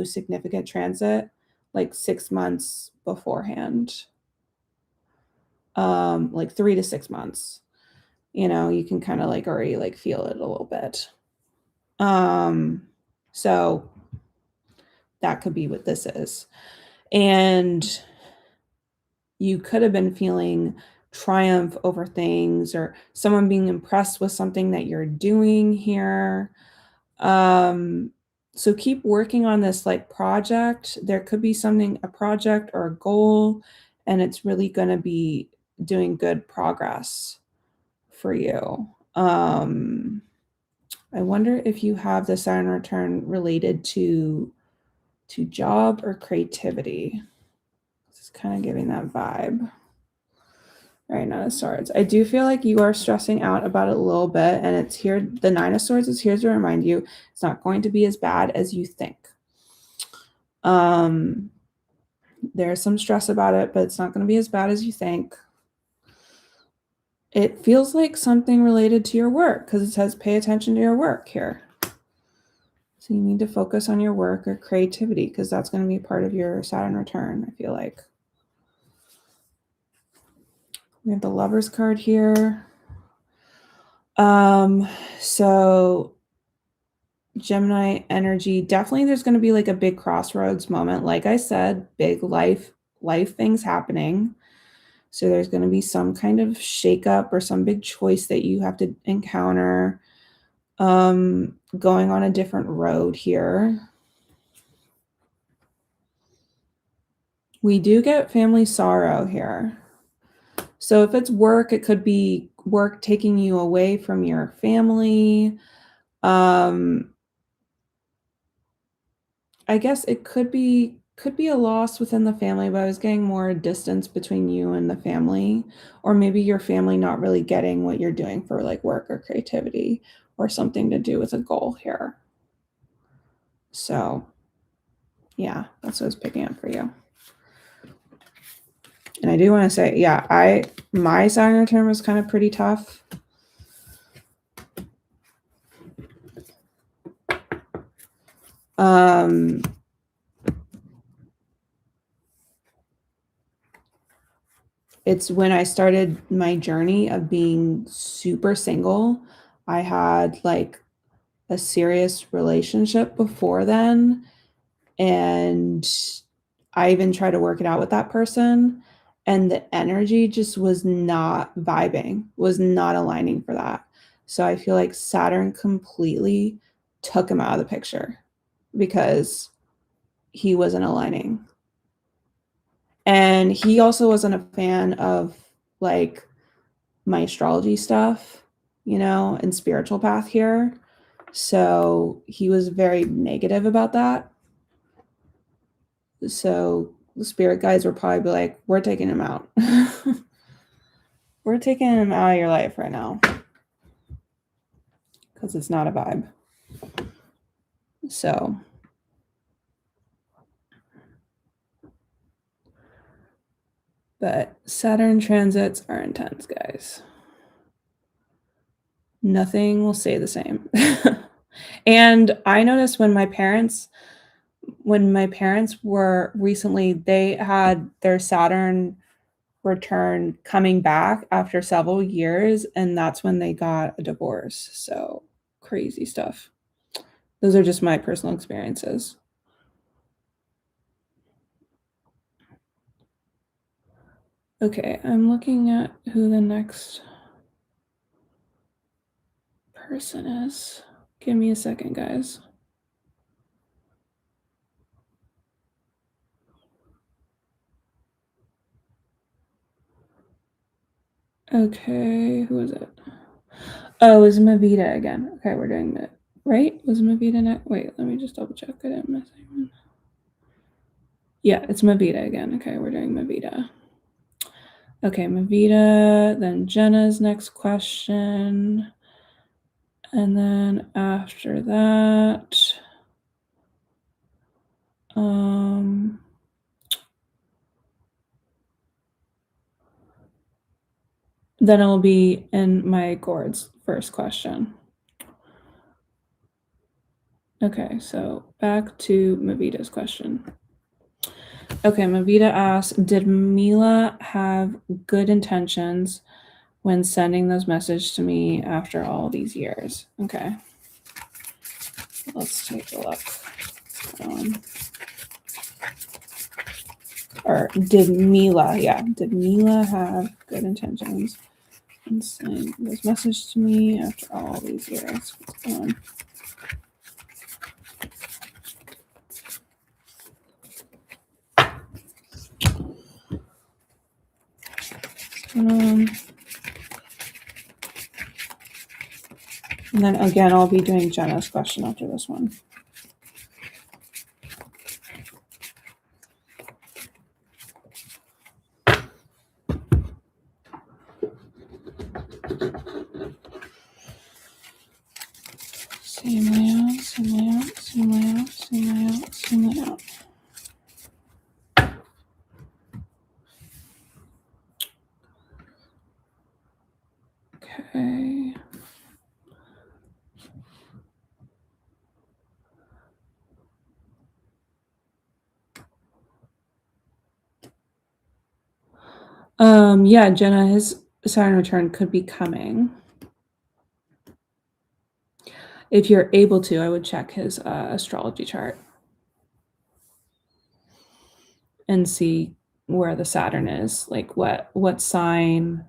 significant transit like 6 months beforehand. Like 3 to 6 months. You can kind of like already like feel it a little bit. So that could be what this is. And you could have been feeling triumph over things, or someone being impressed with something that you're doing here. So keep working on this like project. There could be a project or a goal, and it's really going to be doing good progress for you. I wonder if you have the Saturn return related to job or creativity. This is kind of giving that vibe. All right, Nine of Swords. I do feel like you are stressing out about it a little bit, and it's here. The Nine of Swords is here to remind you it's not going to be as bad as you think. There's some stress about it, but it's not going to be as bad as you think. It feels like something related to your work, because it says pay attention to your work here. So you need to focus on your work or creativity, because that's going to be part of your Saturn return, I feel like. We have the Lovers card here. So Gemini energy, definitely there's going to be like a big crossroads moment. Like I said, big life things happening. So there's going to be some kind of shakeup or some big choice that you have to encounter. Going on a different road here. We do get family sorrow here. So if it's work, it could be work taking you away from your family. I guess it could be a loss within the family, but I was getting more distance between you and the family, or maybe your family not really getting what you're doing for like work or creativity, or something to do with a goal here. So yeah, that's what I was picking up for you. And I do want to say, yeah, my Saturn return was kind of pretty tough. It's when I started my journey of being super single. I had like a serious relationship before then, and I even tried to work it out with that person, and the energy just was not vibing, was not aligning for that. So I feel like Saturn completely took him out of the picture because he wasn't aligning. And he also wasn't a fan of like my astrology stuff, and spiritual path here. So he was very negative about that. So the spirit guides were probably like, we're taking him out. We're taking him out of your life right now. Because it's not a vibe. So but Saturn transits are intense, guys. Nothing will stay the same. And I noticed when my parents were recently, they had their Saturn return coming back after several years, and that's when they got a divorce. So crazy stuff. Those are just my personal experiences. Okay, I'm looking at who the next person is. Give me a second, guys. Okay, who is it? Oh, it's Mavita again. Okay, we're doing it. Right? Was Mavita next? Wait, let me just double check. I didn't miss anyone. Yeah, it's Mavita again. Okay, we're doing Mavita. Okay, Mavita, then Jenna's next question. And then after that, then it'll be in my Gord's first question. Okay, so back to Mavita's question. Okay, Mavita asks, did Mila have good intentions when sending those messages to me after all these years? Okay. Let's take a look. Or did Mila have good intentions when sending those messages to me after all these years? What's going on? And then again, I'll be doing Jenna's question after this one. Same layout, same layout, same layout, same layout, same layout. Okay. Yeah, Jenna, his Saturn return could be coming. If you're able to, I would check his astrology chart and see where the Saturn is, like what sign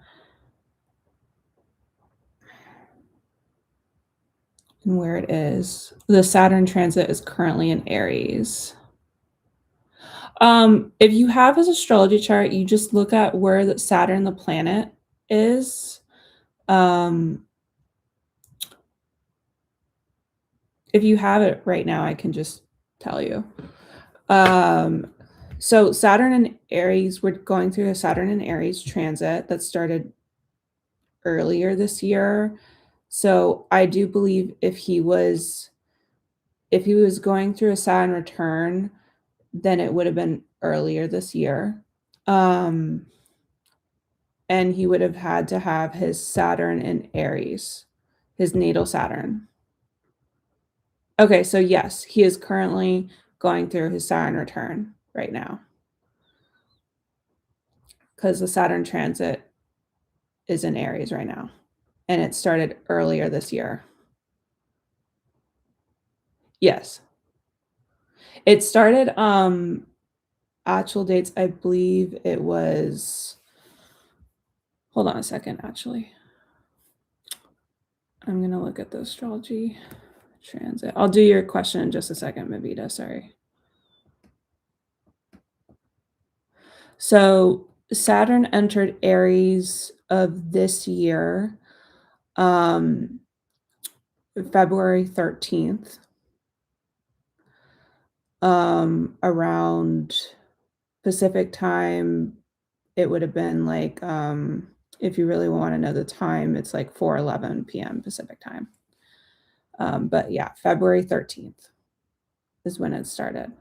and where it is. The Saturn transit is currently in Aries. If you have his astrology chart, you just look at where the Saturn, the planet, is. If you have it right now, I can just tell you. So Saturn and Aries, we're going through a Saturn and Aries transit that started earlier this year. So I do believe if he was going through a Saturn return, then it would have been earlier this year. And he would have had to have his Saturn in Aries, his natal Saturn. Okay, so yes, he is currently going through his Saturn return right now because the Saturn transit is in Aries right now, and it started earlier this year. Yes. It started, actual dates, I believe it was, hold on a second, actually. I'm going to look at the astrology transit. I'll do your question in just a second, Mavita, sorry. So Saturn entered Aries of this year, February 13th, around Pacific time. It would have been like, if you really want to know the time, it's like 4:11 p.m. Pacific time. But yeah, February 13th is when it started.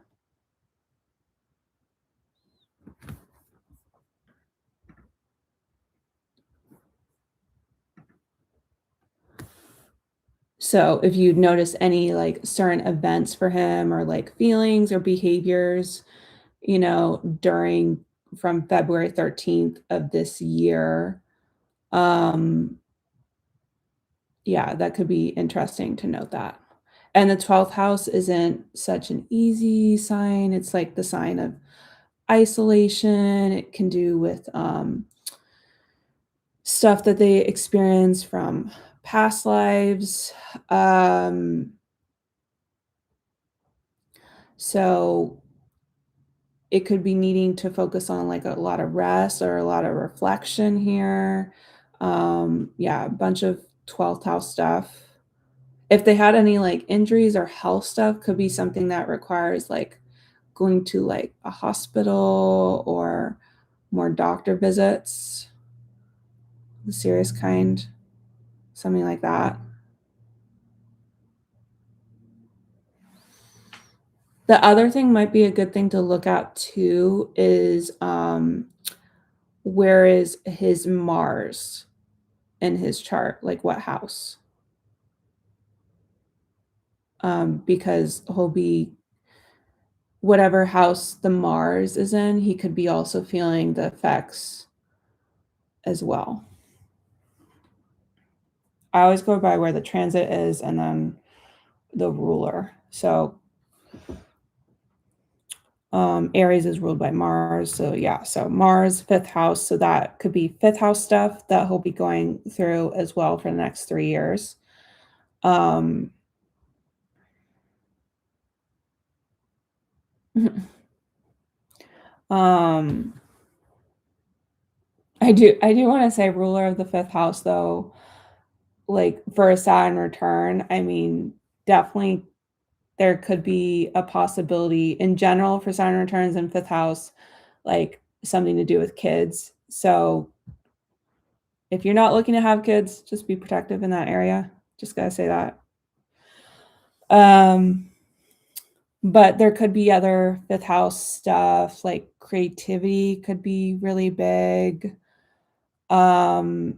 So if you notice any like certain events for him or like feelings or behaviors, during from February 13th of this year, yeah, that could be interesting to note that. And the 12th house isn't such an easy sign. It's like the sign of, isolation. It can do with stuff that they experience from past lives. So it could be needing to focus on like a lot of rest or a lot of reflection here. Yeah, a bunch of 12th house stuff. If they had any like injuries or health stuff, could be something that requires like going to like a hospital or more doctor visits, the serious kind, something like that. The other thing might be a good thing to look at too is where is his Mars in his chart? Like what house? Because he'll be whatever house the Mars is in, he could be also feeling the effects as well. I always go by where the transit is and then the ruler. So Aries is ruled by Mars. So yeah, so Mars, fifth house. So that could be fifth house stuff that he'll be going through as well for the next 3 years. Um, um, I do want to say ruler of the fifth house though, like for a Saturn return, I mean, definitely there could be a possibility in general for Saturn returns in fifth house, like something to do with kids. So if you're not looking to have kids, just be protective in that area. Just gotta say that. Um, but there could be other fifth house stuff, like creativity could be really big. Um,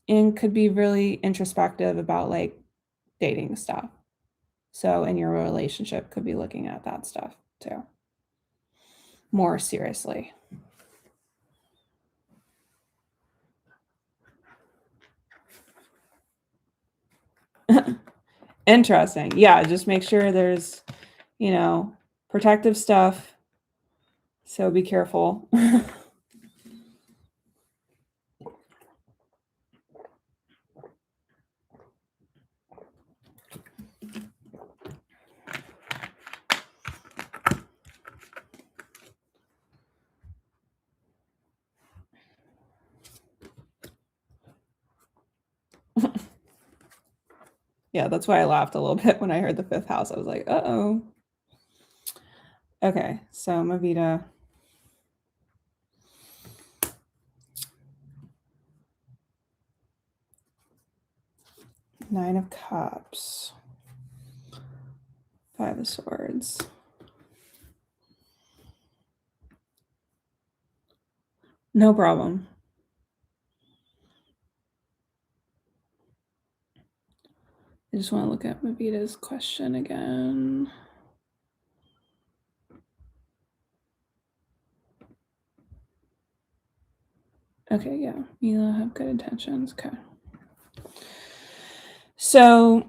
and could be really introspective about like dating stuff. So in your relationship could be looking at that stuff too. More seriously. Interesting. Yeah, just make sure there's, protective stuff. So be careful. Yeah, that's why I laughed a little bit when I heard the fifth house. I was like, uh-oh. Okay, so Mavita. Nine of Cups. Five of Swords. No problem. I just want to look at Mavita's question again. Okay, yeah. Mila have good intentions. Okay. So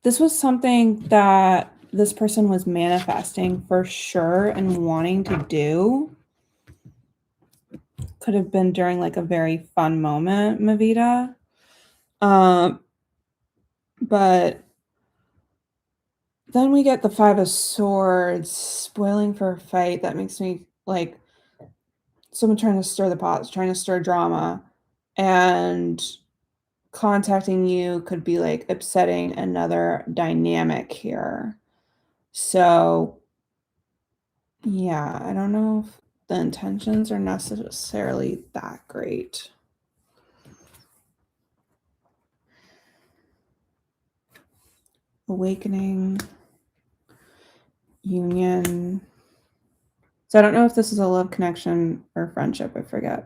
this was something that this person was manifesting for sure and wanting to do. Could have been during like a very fun moment, Mavita. But then we get the Five of Swords, spoiling for a fight. That makes me like someone trying to stir the pot, trying to stir drama, and contacting you could be like upsetting another dynamic here. So, yeah, I don't know if the intentions are necessarily that great. Awakening, union. So I don't know if this is a love connection or friendship. I forget.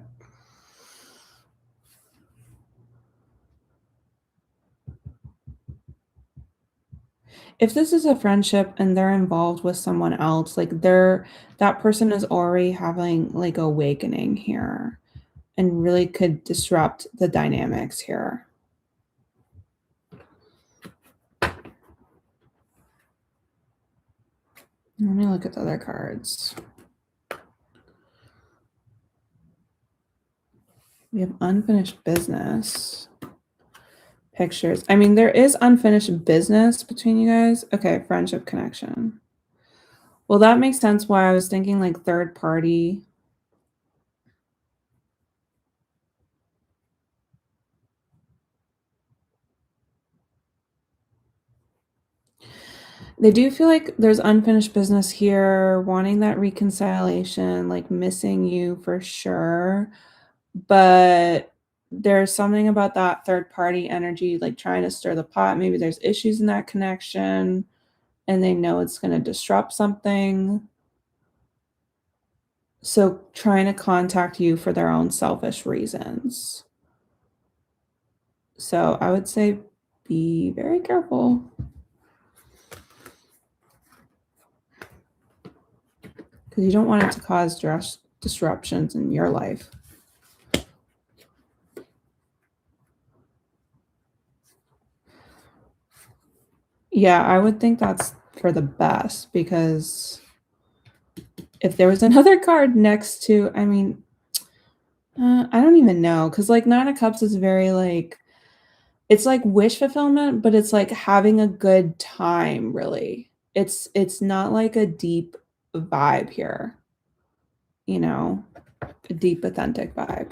If this is a friendship and they're involved with someone else, like that person is already having like awakening here and really could disrupt the dynamics here. Let me look at the other cards. We have unfinished business. Pictures. I mean, there is unfinished business between you guys. Okay, friendship connection. Well, that makes sense why I was thinking like third party. They do feel like there's unfinished business here, wanting that reconciliation, like missing you for sure. But there's something about that third party energy, like trying to stir the pot. Maybe there's issues in that connection and they know it's going to disrupt something. So trying to contact you for their own selfish reasons. So I would say be very careful. Because you don't want it to cause disruptions in your life. Yeah, I would think that's for the best because if there was another card next to, I mean, I don't even know because like Nine of Cups is very like it's like wish fulfillment, but it's like having a good time. Really, it's not like a deep vibe here. You know, a deep authentic vibe.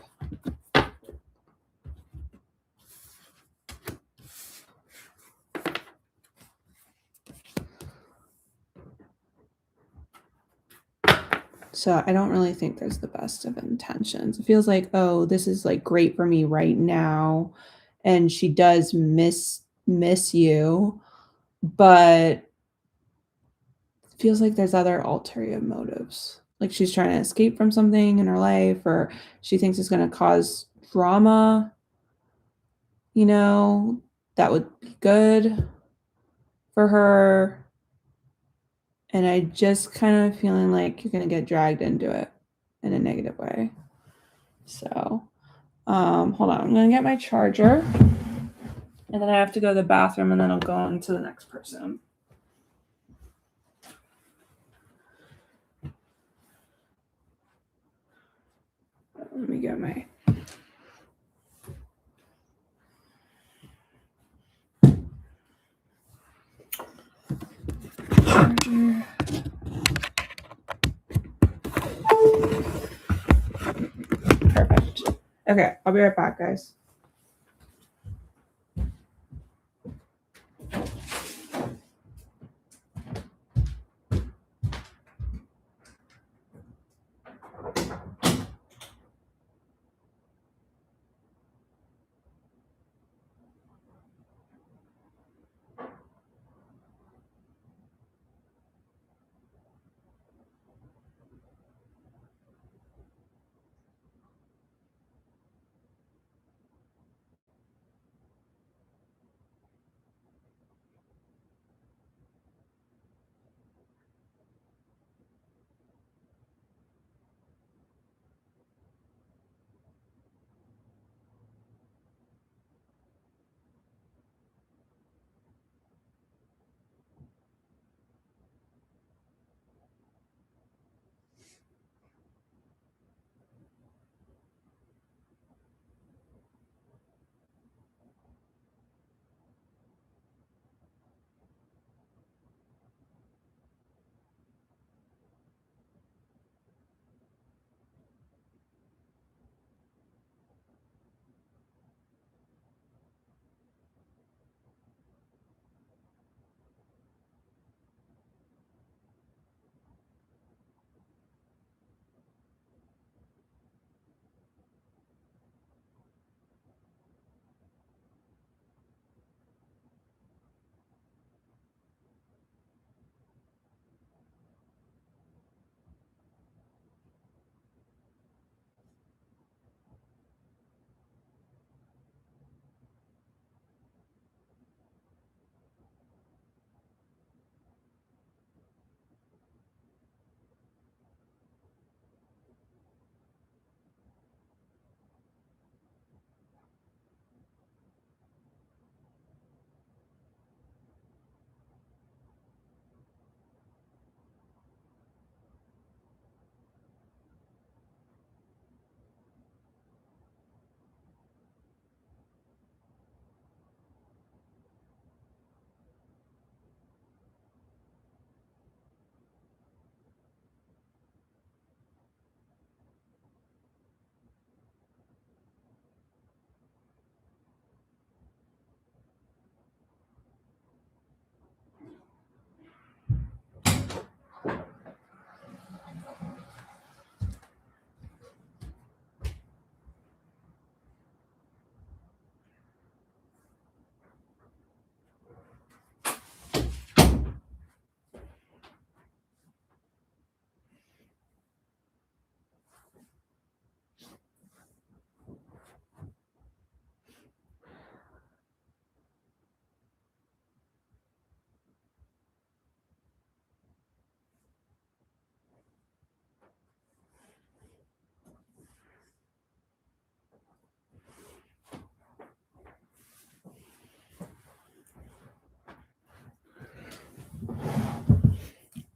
So I don't really think there's the best of intentions. It feels like, oh, this is like great for me right now, and she does miss you, but it feels like there's other ulterior motives. Like she's trying to escape from something in her life, or she thinks it's going to cause drama. You know, that would be good for her. And I just kind of feeling like you're going to get dragged into it in a negative way. So hold on, I'm gonna get my charger, and then I have to go to the bathroom, and then I'll go on to the next person. Let me get my charger. Perfect. Okay, I'll be right back, guys.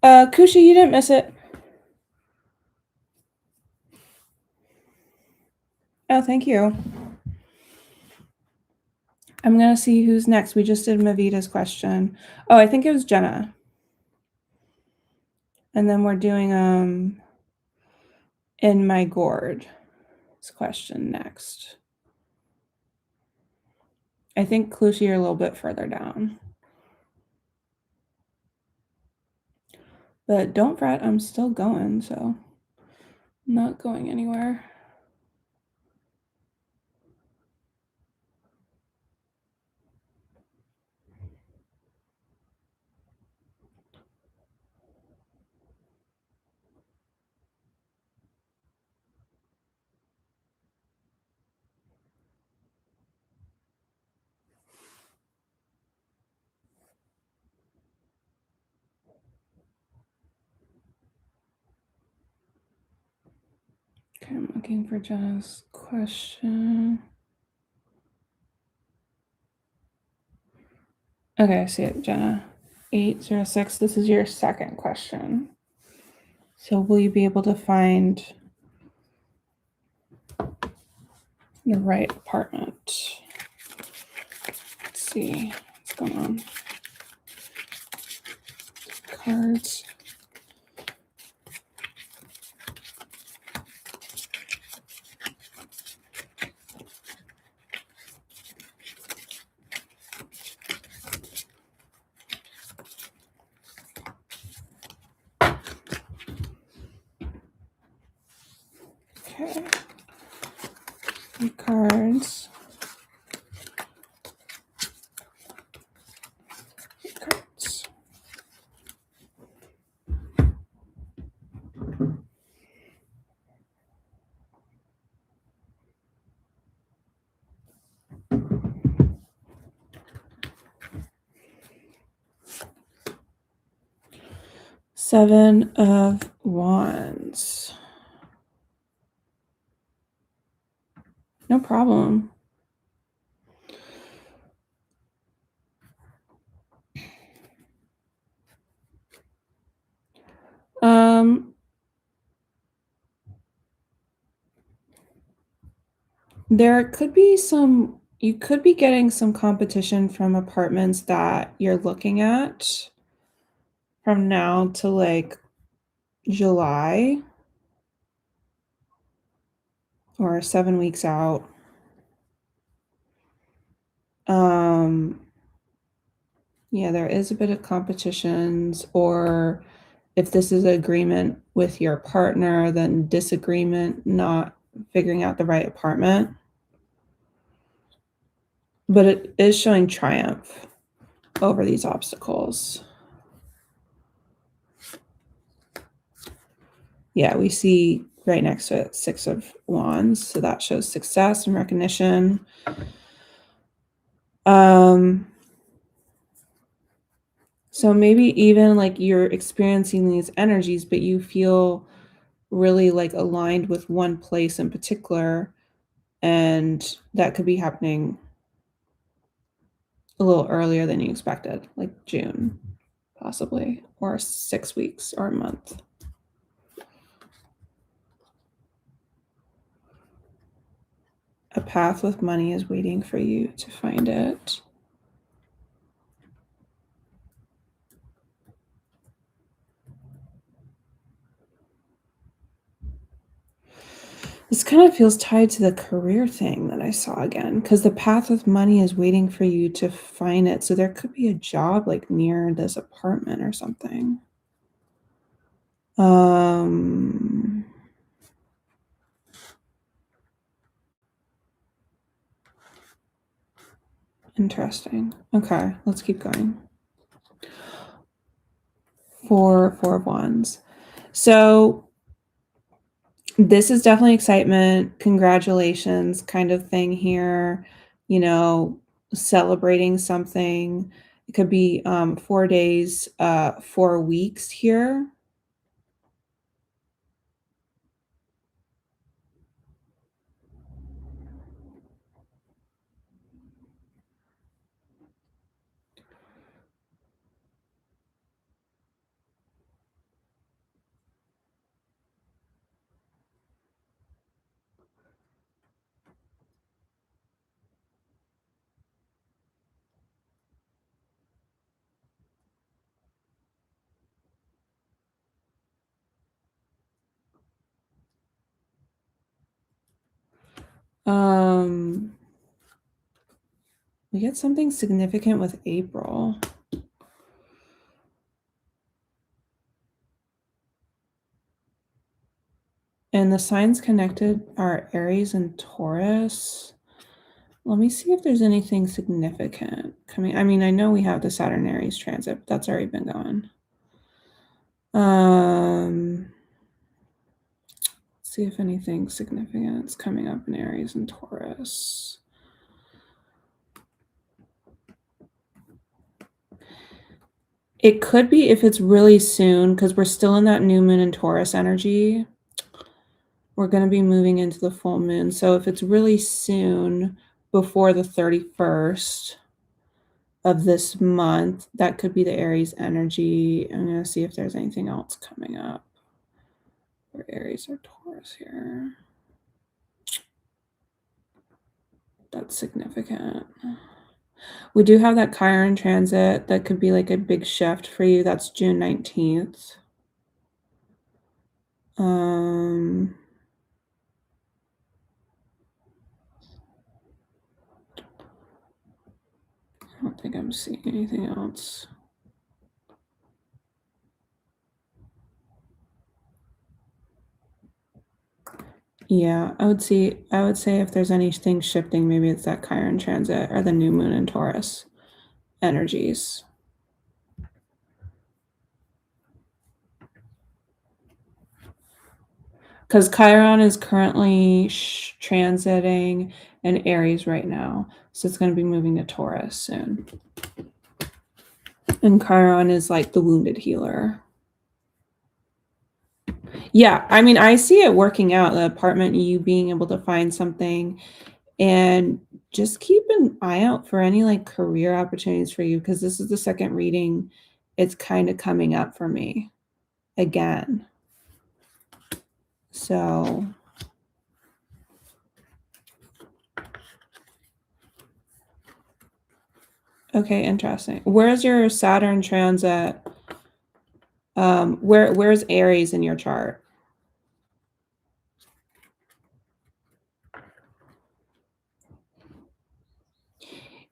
Kushi, you didn't miss it. Oh, thank you. I'm gonna see who's next. We just did Mavita's question. Oh, I think it was Jenna. And then we're doing in my gourd question next. I think Klushi, you're a little bit further down. But don't fret, I'm still going, so I'm not going anywhere. Okay, I'm looking for Jenna's question. Okay, I see it, Jenna. 806, this is your second question. So will you be able to find the right apartment? Let's see what's going on. Cards. Okay. Three cards. Cards. Seven of Wands. No problem. There could be some, you could be getting some competition from apartments that you're looking at from now to like July or 7 weeks out. Yeah, there is a bit of competitions, or if this is an agreement with your partner, then disagreement, not figuring out the right apartment. But it is showing triumph over these obstacles. Yeah, we see right next to it 6 of Wands, so that shows success and recognition. So maybe even like you're experiencing these energies, but you feel really like aligned with one place in particular, and that could be happening a little earlier than you expected, like June, possibly, or 6 weeks or a month. A path with money is waiting for you to find it. This kind of feels tied to the career thing that I saw again, because the path with money is waiting for you to find it. So there could be a job like near this apartment or something. Interesting. Okay, let's keep going. Four of Wands. So this is definitely excitement, congratulations kind of thing here, you know, celebrating something. It could be 4 days, 4 weeks here. We get something significant with April. And the signs connected are Aries and Taurus. Let me see if there's anything significant coming. I mean, I know we have the Saturn Aries transit, but that's already been going. Let's see if anything significant is coming up in Aries and Taurus. It could be if it's really soon, because we're still in that new moon in Taurus energy. We're going to be moving into the full moon. So if it's really soon before the 31st of this month, that could be the Aries energy. I'm going to see if there's anything else coming up for Aries or Taurus here. That's significant. We do have that Chiron transit that could be like a big shift for you. That's June 19th. I don't think I'm seeing anything else. Yeah, I would say if there's anything shifting, maybe it's that Chiron transit or the new moon in Taurus energies. Because Chiron is currently transiting in Aries right now. So it's going to be moving to Taurus soon. And Chiron is like the wounded healer. Yeah, I mean, I see it working out, the apartment, you being able to find something, and just keep an eye out for any like career opportunities for you, because this is the second reading. It's kind of coming up for me again. So okay, interesting. Where's your Saturn transit? Where's Aries in your chart?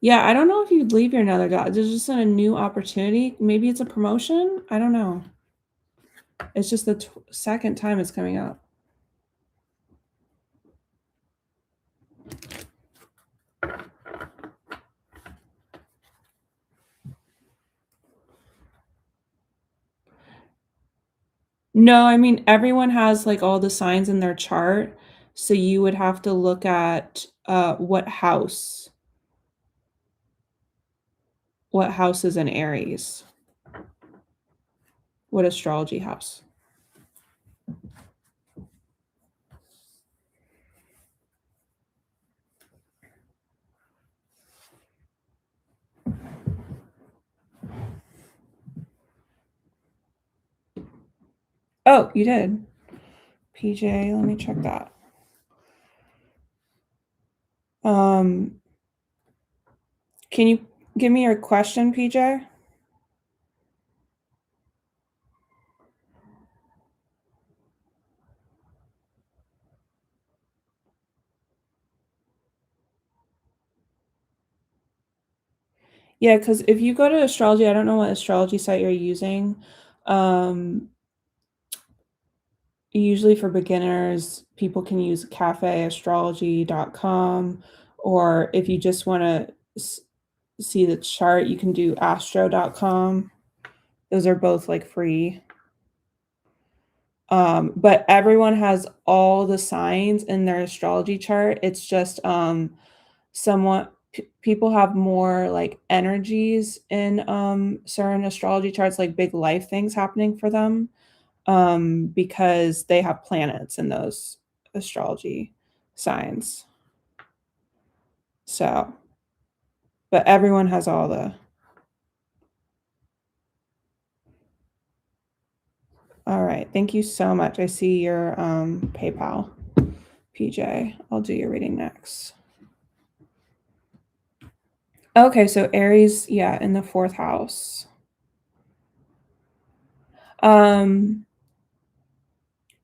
Yeah, I don't know if you'd leave your another job. There's just a new opportunity. Maybe it's a promotion. I don't know. It's just the second time it's coming up. No, I mean, everyone has like all the signs in their chart. So you would have to look at what house is in Aries. What astrology house? Oh, you did. PJ, let me check that. Can you give me your question, PJ? Yeah, because if you go to astrology, I don't know what astrology site you're using. Usually for beginners, people can use cafeastrology.com, or if you just want to see the chart, you can do astro.com. Those are both like free. But everyone has all the signs in their astrology chart. It's just somewhat people have more like energies in certain astrology charts, like big life things happening for them, because they have planets in those astrology signs. So, but everyone has all the. All right. Thank you so much. I see your PayPal, PJ. I'll do your reading next. Okay, so Aries, yeah, in the 4th house. And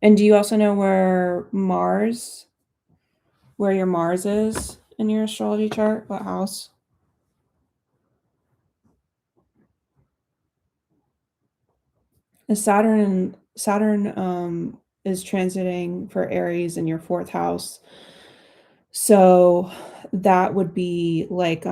do you also know where Mars where your Mars is in your astrology chart? What house? Saturn is transiting for Aries in your 4th house. So that would be like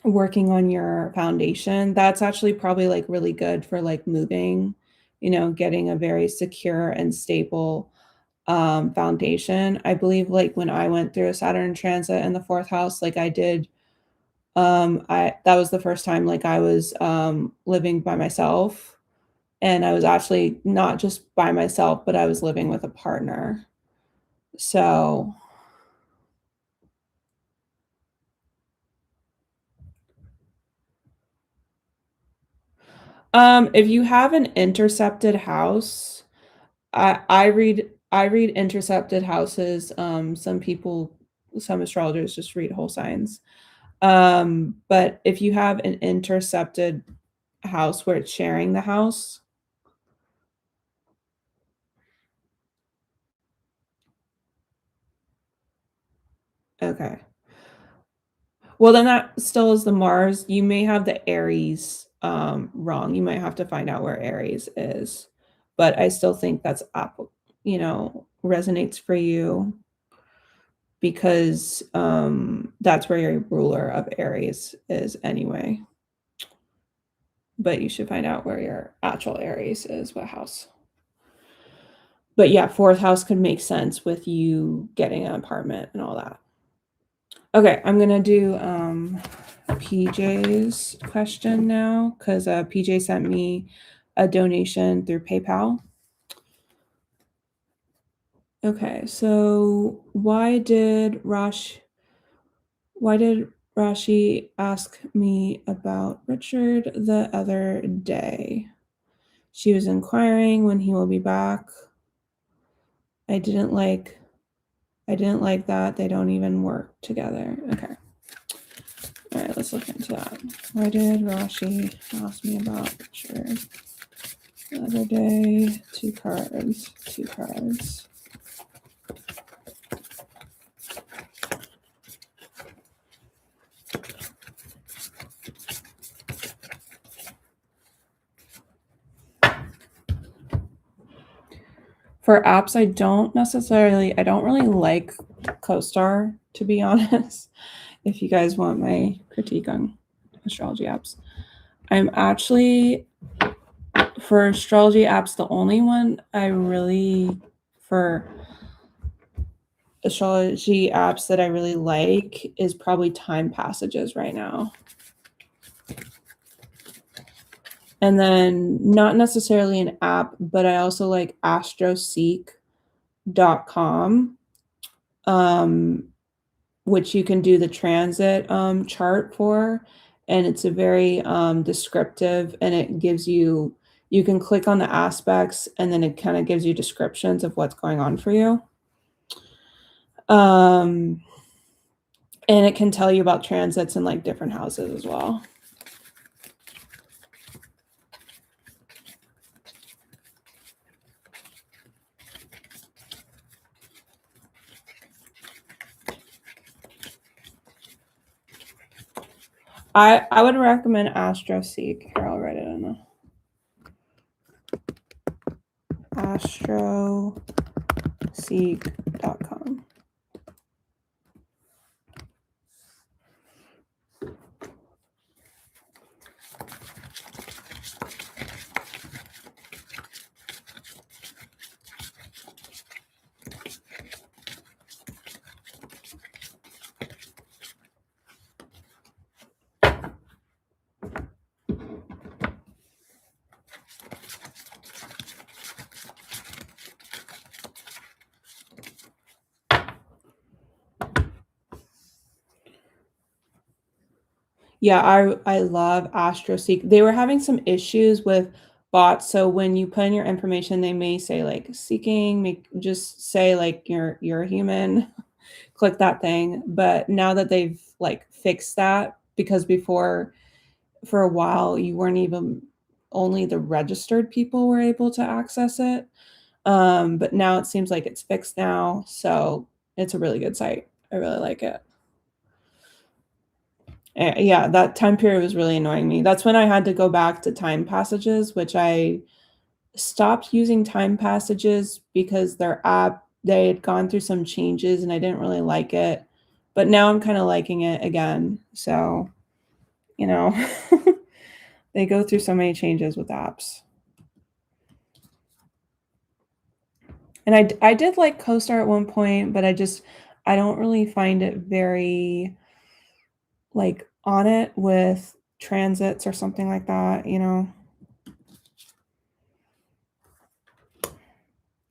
working on your foundation. That's actually probably like really good for like moving, getting a very secure and stable foundation. I believe like when I went through a Saturn transit in the 4th house, like I did I that was the first time like I was living by myself, and I was actually not just by myself, but I was living with a partner. So, if you have an intercepted house, I read intercepted houses. Some astrologers just read whole signs. But if you have an intercepted house where it's sharing the house, okay. Well, then that still is the Mars. You may have the Aries wrong. You might have to find out where Aries is, but I still think that's up, resonates for you because that's where your ruler of Aries is anyway. But you should find out where your actual Aries is, what house. But yeah, 4th house could make sense with you getting an apartment and all that. Okay, I'm gonna do PJ's question now because PJ sent me a donation through PayPal. Okay, so why did Rashi ask me about Richard the other day? She was inquiring when he will be back. I didn't like that. They don't even work together. Okay. All right, let's look into that. Why did Rashi ask me about Richard the other day? 2 cards. For apps, I don't really like CoStar, to be honest. If you guys want my critique on astrology apps, I'm actually, for astrology apps, the only one for astrology apps that I really like is probably Time Passages right now. And then not necessarily an app, but I also like astroseek.com, which you can do the transit chart for. And it's a very descriptive, and it gives you can click on the aspects, and then it kind of gives you descriptions of what's going on for you. And it can tell you about transits in like different houses as well. I would recommend AstroSeek. Here, I'll write it in the astroseek.com. Yeah, I love AstroSeek. They were having some issues with bots, so when you put in your information, they may say like seeking, just say like you're a human, click that thing. But now that they've like fixed that, because before for a while you weren't even, only the registered people were able to access it. But now it seems like it's fixed now, so It's a really good site. I really like it. Yeah, that time period was really annoying me. That's when I had to go back to time passages, which I stopped using time passages because their app, they had gone through some changes and I didn't really like it. But now I'm kind of liking it again. So, you know, they go through so many changes with apps. And I did like CoStar at one point, but I don't really find it very like on it with transits or something like that, you know.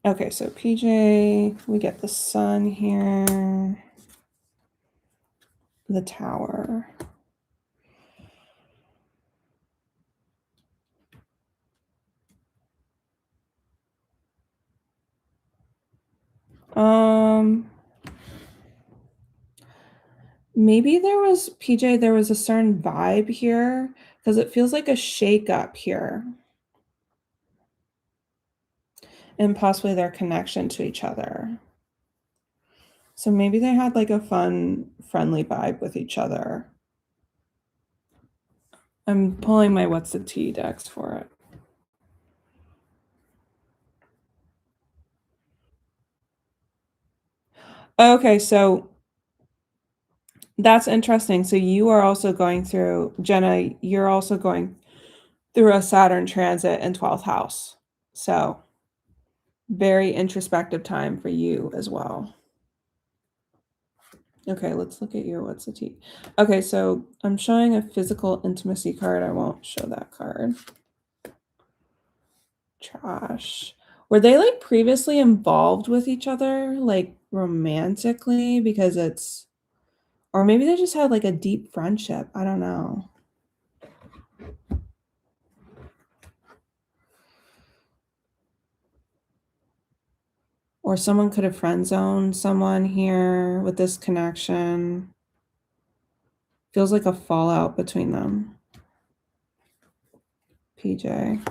Okay, so PJ, we get the sun here, the tower. Maybe there was, PJ, there was a certain vibe here because it feels like a shake up here. And possibly their connection to each other. So maybe they had like a fun, friendly vibe with each other. I'm pulling my What's the Tea decks for it. Okay, so that's interesting. So you are also going through, Jenna, you're also going through a Saturn transit in 12th house. So very introspective time for you as well. Okay, let's look at your What's the Tea. Okay, so I'm showing a physical intimacy card. I won't show that card. Trash. Were they like previously involved with each other, like romantically? Because it's, or maybe they just had like a deep friendship. I don't know. Or someone could have friend zoned someone here with this connection. Feels like a fallout between them. PJ.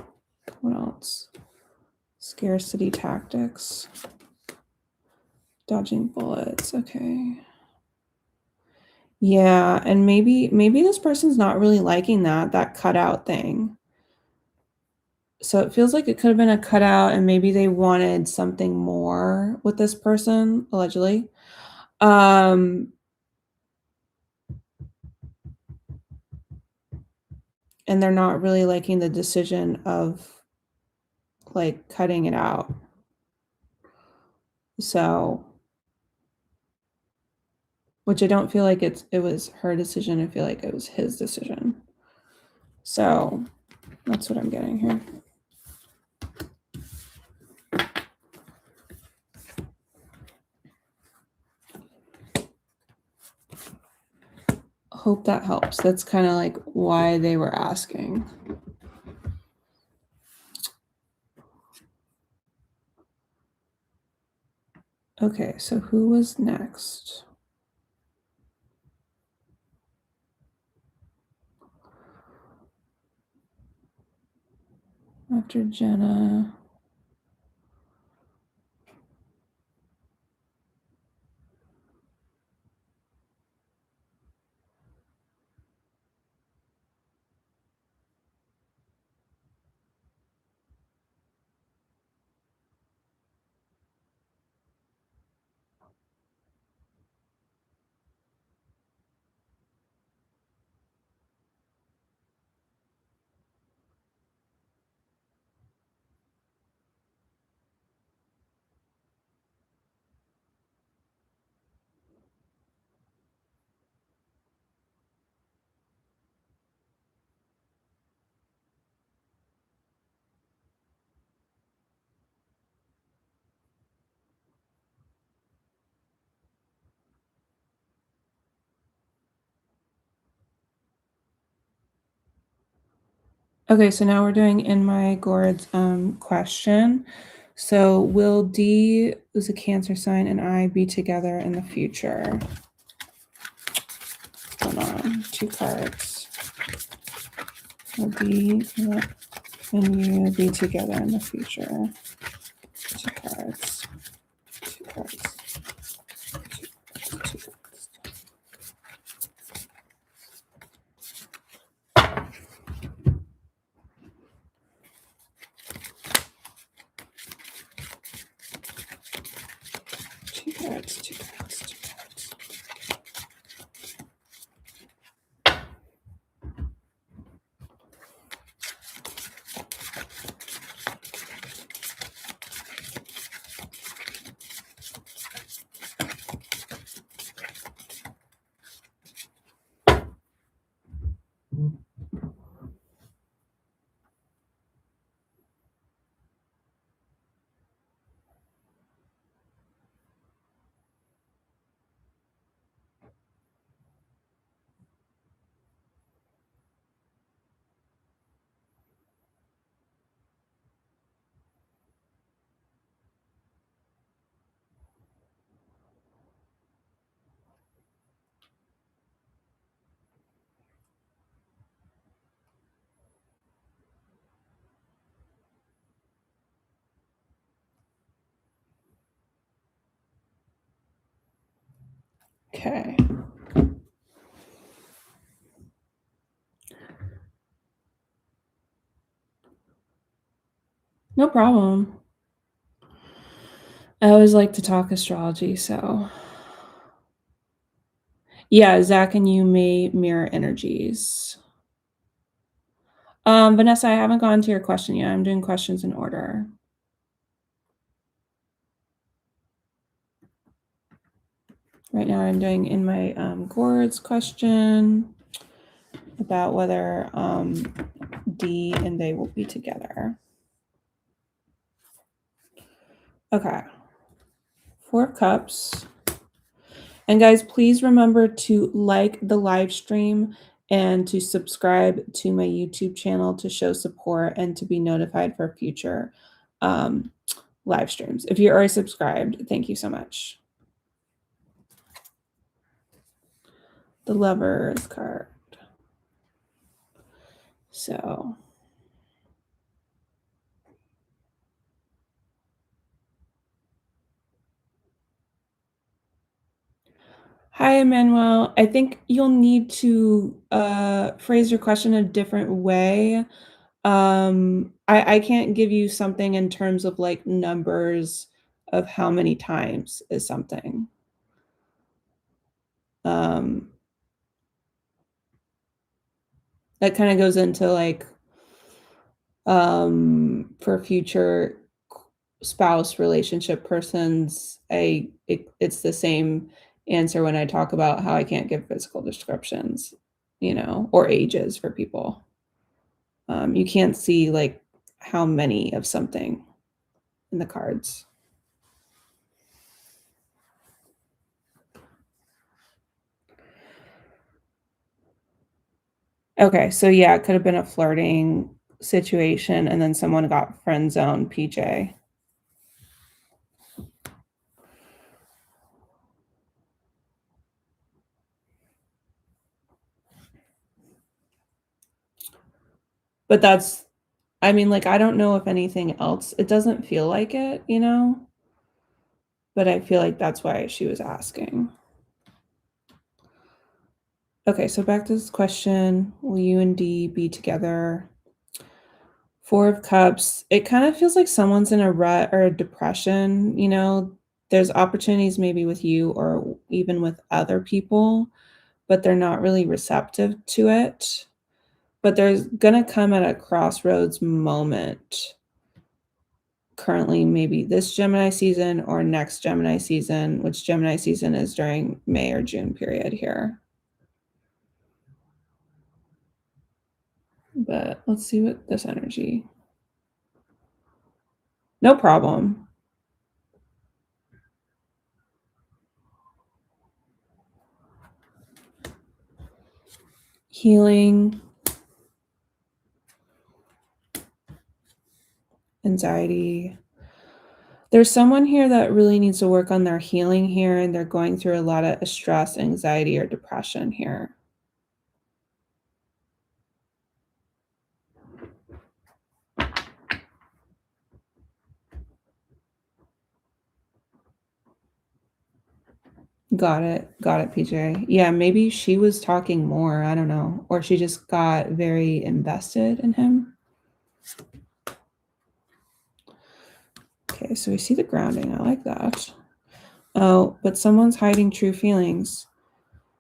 What else? Scarcity tactics. Dodging bullets. Okay. Yeah, and maybe this person's not really liking that cutout thing. So it feels like it could have been a cutout and maybe they wanted something more with this person, allegedly. And they're not really liking the decision of like cutting it out. So, which I don't feel like it was her decision. I feel like it was his decision. So that's what I'm getting here. Hope that helps. That's kind of like why they were asking. Okay, so who was next? After Jenna. Okay, so now we're doing in my gourds question. So will D, who's a Cancer sign, and I be together in the future? Hold on, 2 cards. Will D and you be together in the future? 2 cards. 2 cards. cards, 2 cards, 2 cards. Okay. No problem. I always like to talk astrology, so. Yeah, Zach and you may mirror energies. Vanessa, I haven't gone to your question yet. I'm doing questions in order. Right now I'm doing in my Gourds question about whether D and they will be together. Okay. 4 of Cups. And guys, please remember to like the live stream and to subscribe to my YouTube channel to show support and to be notified for future live streams. If you're already subscribed, thank you so much. The Lovers card. So. Hi, Emmanuel. I think you'll need to phrase your question a different way. I can't give you something in terms of like numbers of how many times is something. That kind of goes into like for future spouse relationship persons, it's the same answer when I talk about how I can't give physical descriptions, you know, or ages for people. You can't see like how many of something in the cards. Okay, so yeah, it could have been a flirting situation and then someone got friend zoned PJ. But that's, I mean, like, I don't know if anything else, it doesn't feel like it, you know? But I feel like that's why she was asking. Okay, so back to this question. Will you and D be together? 4 of Cups. It kind of feels like someone's in a rut or a depression, you know? There's opportunities maybe with you or even with other people, but they're not really receptive to it. But there's gonna come at a crossroads moment. Currently, maybe this Gemini season or next Gemini season, which Gemini season is during May or June period here. But let's see what this energy. No problem. Healing. Anxiety. There's someone here that really needs to work on their healing here, and they're going through a lot of stress, anxiety, or depression here. Got it, PJ. Yeah, maybe she was talking more, I don't know, or she just got very invested in him. Okay, so we see the grounding. I like that. Oh, but someone's hiding true feelings.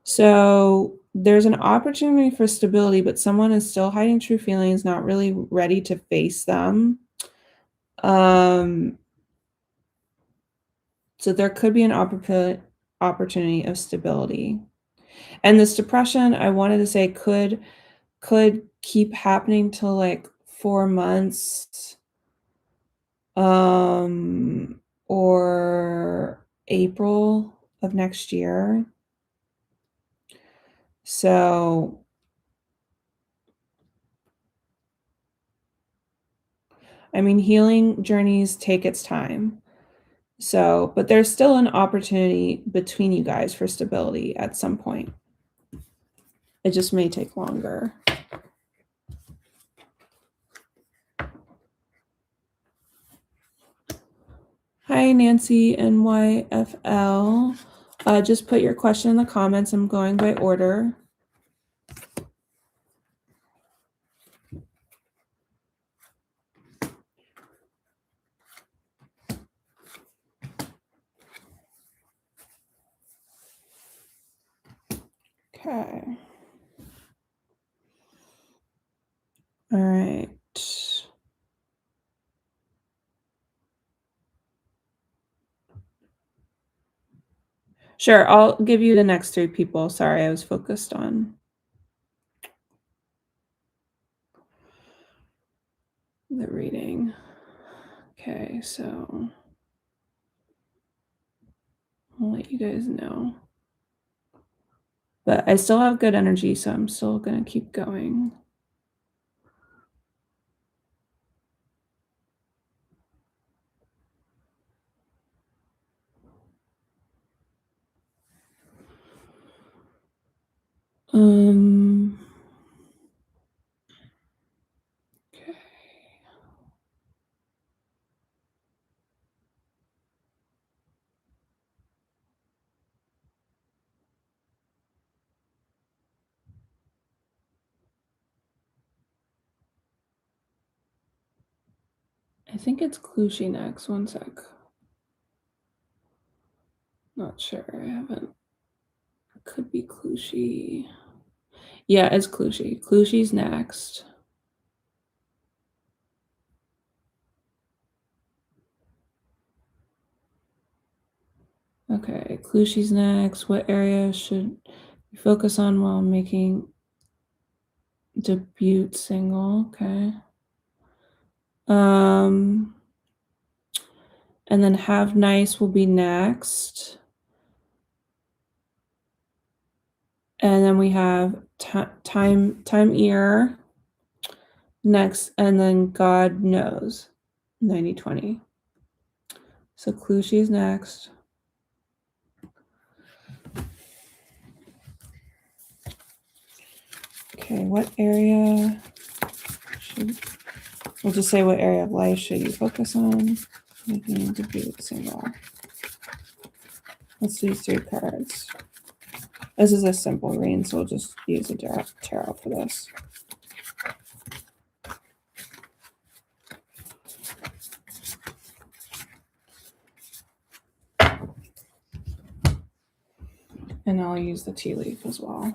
So there's an opportunity for stability, but someone is still hiding true feelings, not really ready to face them. So there could be an opportunity of stability. And this depression, I wanted to say, could keep happening till like 4 months, or April of next year. So I mean, healing journeys take its time. So, but there's still an opportunity between you guys for stability at some point. It just may take longer. Hi, Nancy NYFL. Just put your question in the comments. I'm going by order. Okay. All right. Sure, I'll give you the next 3 people. Sorry, I was focused on the reading. Okay, so I'll let you guys know. But I still have good energy, so I'm still gonna keep going. Okay. I think it's Clushi next. One sec. Not sure. I haven't. Could be Clushi. Yeah, it's Clushi. Clushi's next. Okay, Clushi's next. What area should you focus on while making debut single? Okay. And then Have Nice will be next. And then we have Time Ear next, and then God Knows 90/20. So Clushi's next. Okay, what area should we'll just say what area of life should you focus on? Making debut single. Let's do 3 cards. This is a simple reading, so we'll just use a tarot for this. And I'll use the tea leaf as well.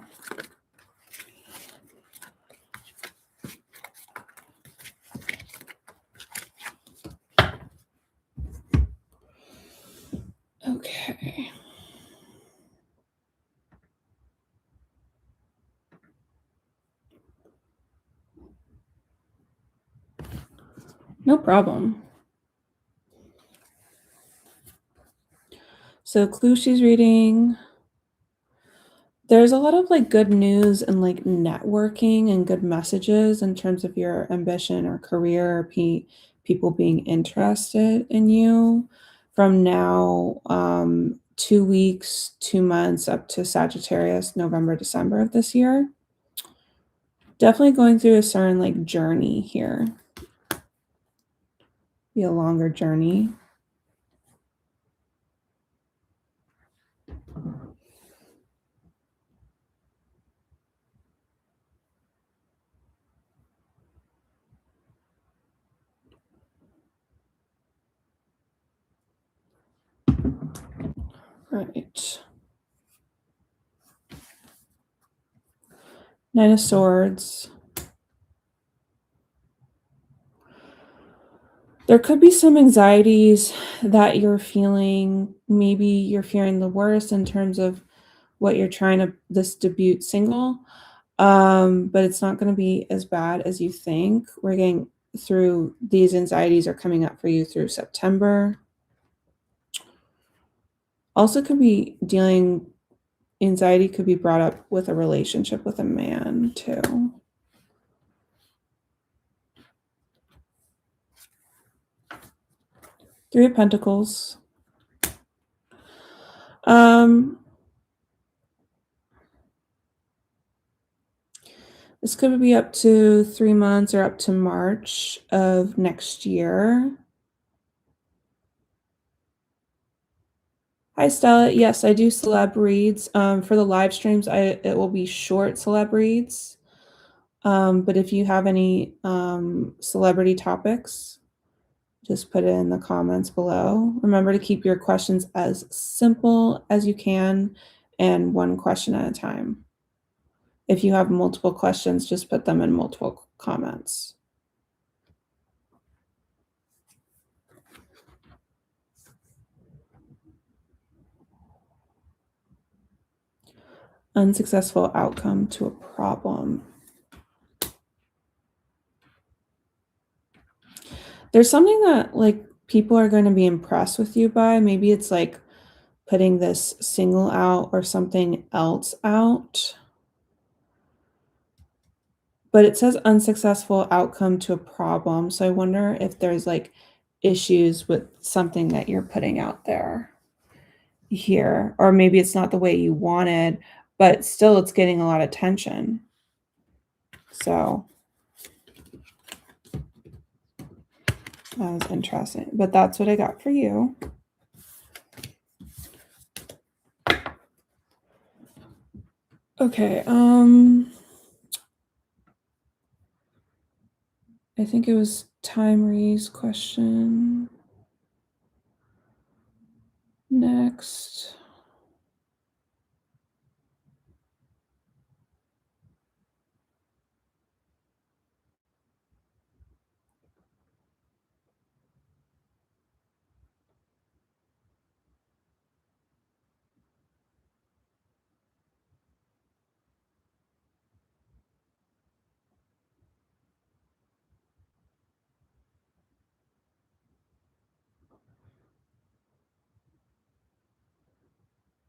Okay. No problem. So Clushi's reading. There's a lot of like good news and like networking and good messages in terms of your ambition or career, or people being interested in you from now 2 weeks, 2 months up to Sagittarius, November, December of this year. Definitely going through a certain like journey here. Be a longer journey. Right. Nine of Swords. There could be some anxieties that you're feeling. Maybe you're fearing the worst in terms of what you're trying to this debut single. But it's not going to be as bad as you think. We're getting through these anxieties are coming up for you through September. Also could be anxiety could be brought up with a relationship with a man too. Three of Pentacles. This could be up to 3 months or up to March of next year. Hi, Stella. Yes, I do celeb reads. For the live streams, it will be short celeb reads. But if you have any celebrity topics, just put it in the comments below. Remember to keep your questions as simple as you can and one question at a time. If you have multiple questions, just put them in multiple comments. Unsuccessful outcome to a problem. There's something that like people are going to be impressed with you by. Maybe it's like putting this single out or something else out. But it says unsuccessful outcome to a problem. So I wonder if there's like issues with something that you're putting out there here, or maybe it's not the way you wanted, but still it's getting a lot of attention. So that was interesting, but that's what I got for you. Okay, I think it was Tymery's question. Next.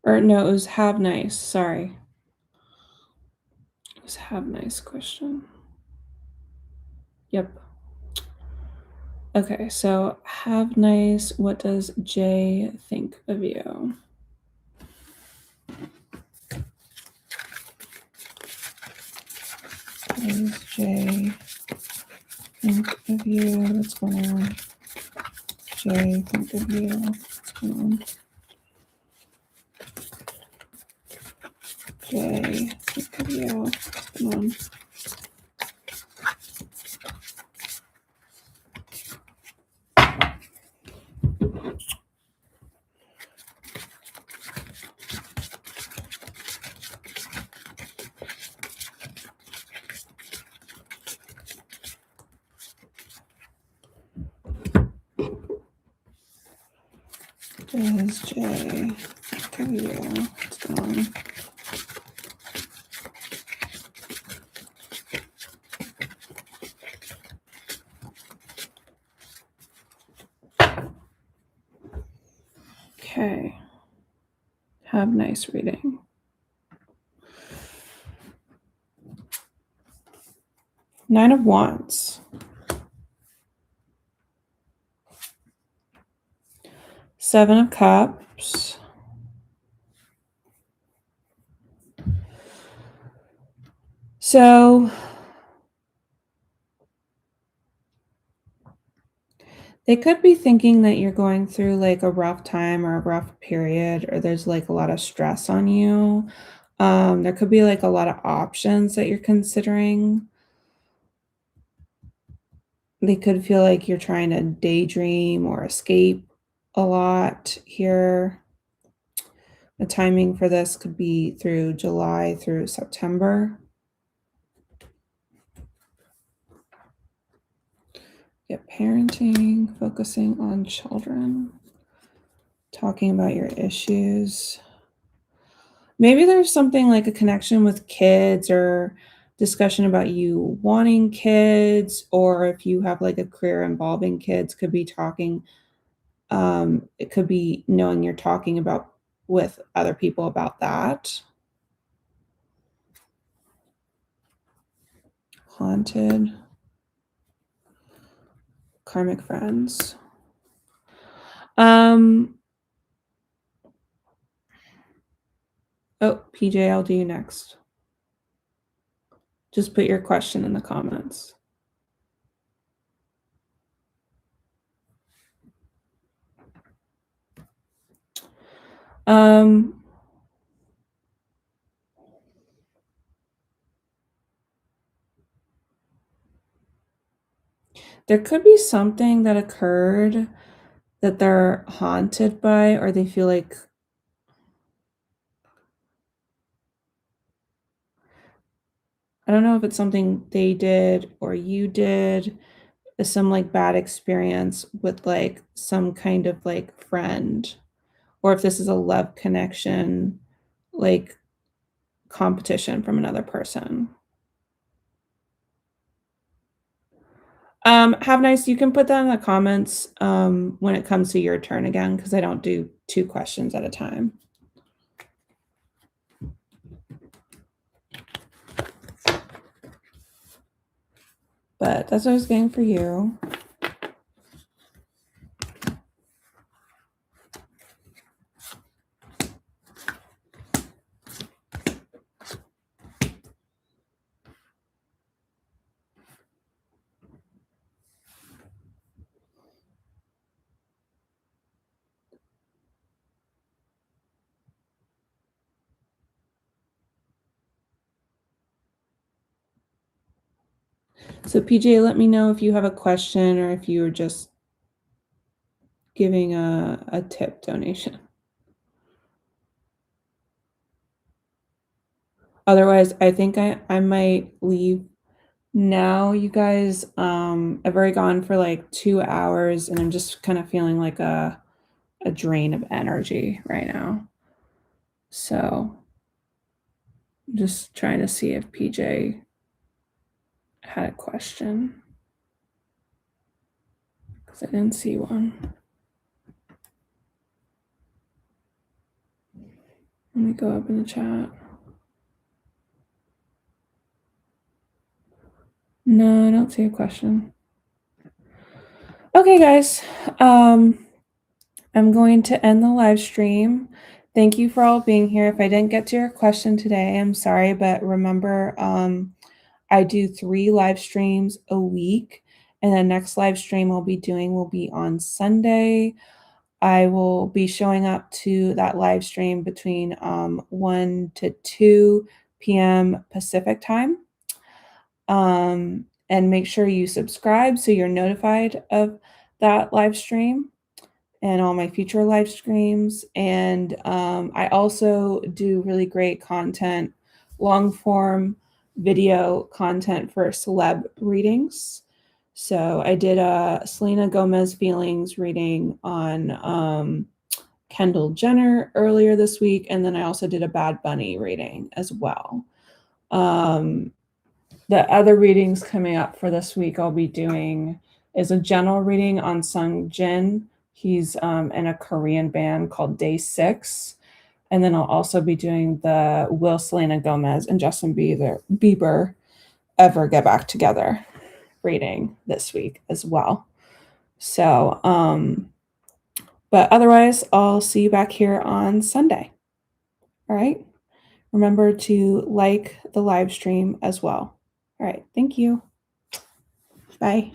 Or no, it was have nice. Sorry. It was have nice question. Yep. Okay, so have nice. What does Jay think of you? What does Jay think of you? What's going on? Jay think of you? What's going on? Jay think of you? What's going on? Does Jay think of you? What's going on? Okay. Have nice reading. Nine of Wands. Seven of Cups. So they could be thinking that you're going through like a rough time or a rough period, or there's like a lot of stress on you. There could be like a lot of options that you're considering. They could feel like you're trying to daydream or escape a lot here. The timing for this could be through July through September. Get parenting, focusing on children, talking about your issues. Maybe there's something like a connection with kids or discussion about you wanting kids, or if you have like a career involving kids, could be talking. It could be knowing you're talking about with other people about that. Haunted. Karmic friends. Oh, PJ, I'll do you next. Just put your question in the comments. There could be something that occurred that they're haunted by, or they feel like I don't know if it's something they did or you did, some like bad experience with like some kind of like friend, or if this is a love connection, like competition from another person. Have nice. You can put that in the comments when it comes to your turn again, because I don't do 2 questions at a time. But that's what I was getting for you. So PJ, let me know if you have a question or if you were just giving a tip donation. Otherwise, I think I might leave now, you guys. I've already gone for like 2 hours and I'm just kind of feeling like a drain of energy right now. So I'm just trying to see if PJ had a question, because I didn't see one. Let me go up in the chat. No, I don't see a question. Okay, guys. I'm going to end the live stream. Thank you for all being here. If I didn't get to your question today, I'm sorry, but remember, I do 3 live streams a week, and the next live stream I'll be doing will be on Sunday. I will be showing up to that live stream between 1 to 2 p.m. Pacific time. And make sure you subscribe so you're notified of that live stream and all my future live streams. And I also do really great content, long form video content for celeb readings. So I did a Selena Gomez feelings reading on Kendall Jenner earlier this week. And then I also did a Bad Bunny reading as well. The other readings coming up for this week I'll be doing is a general reading on Sung Jin. He's in a Korean band called Day 6. And then I'll also be doing the Will Selena Gomez and Justin Bieber ever get back together reading this week as well. So, but otherwise, I'll see you back here on Sunday. All right. Remember to like the live stream as well. All right. Thank you. Bye.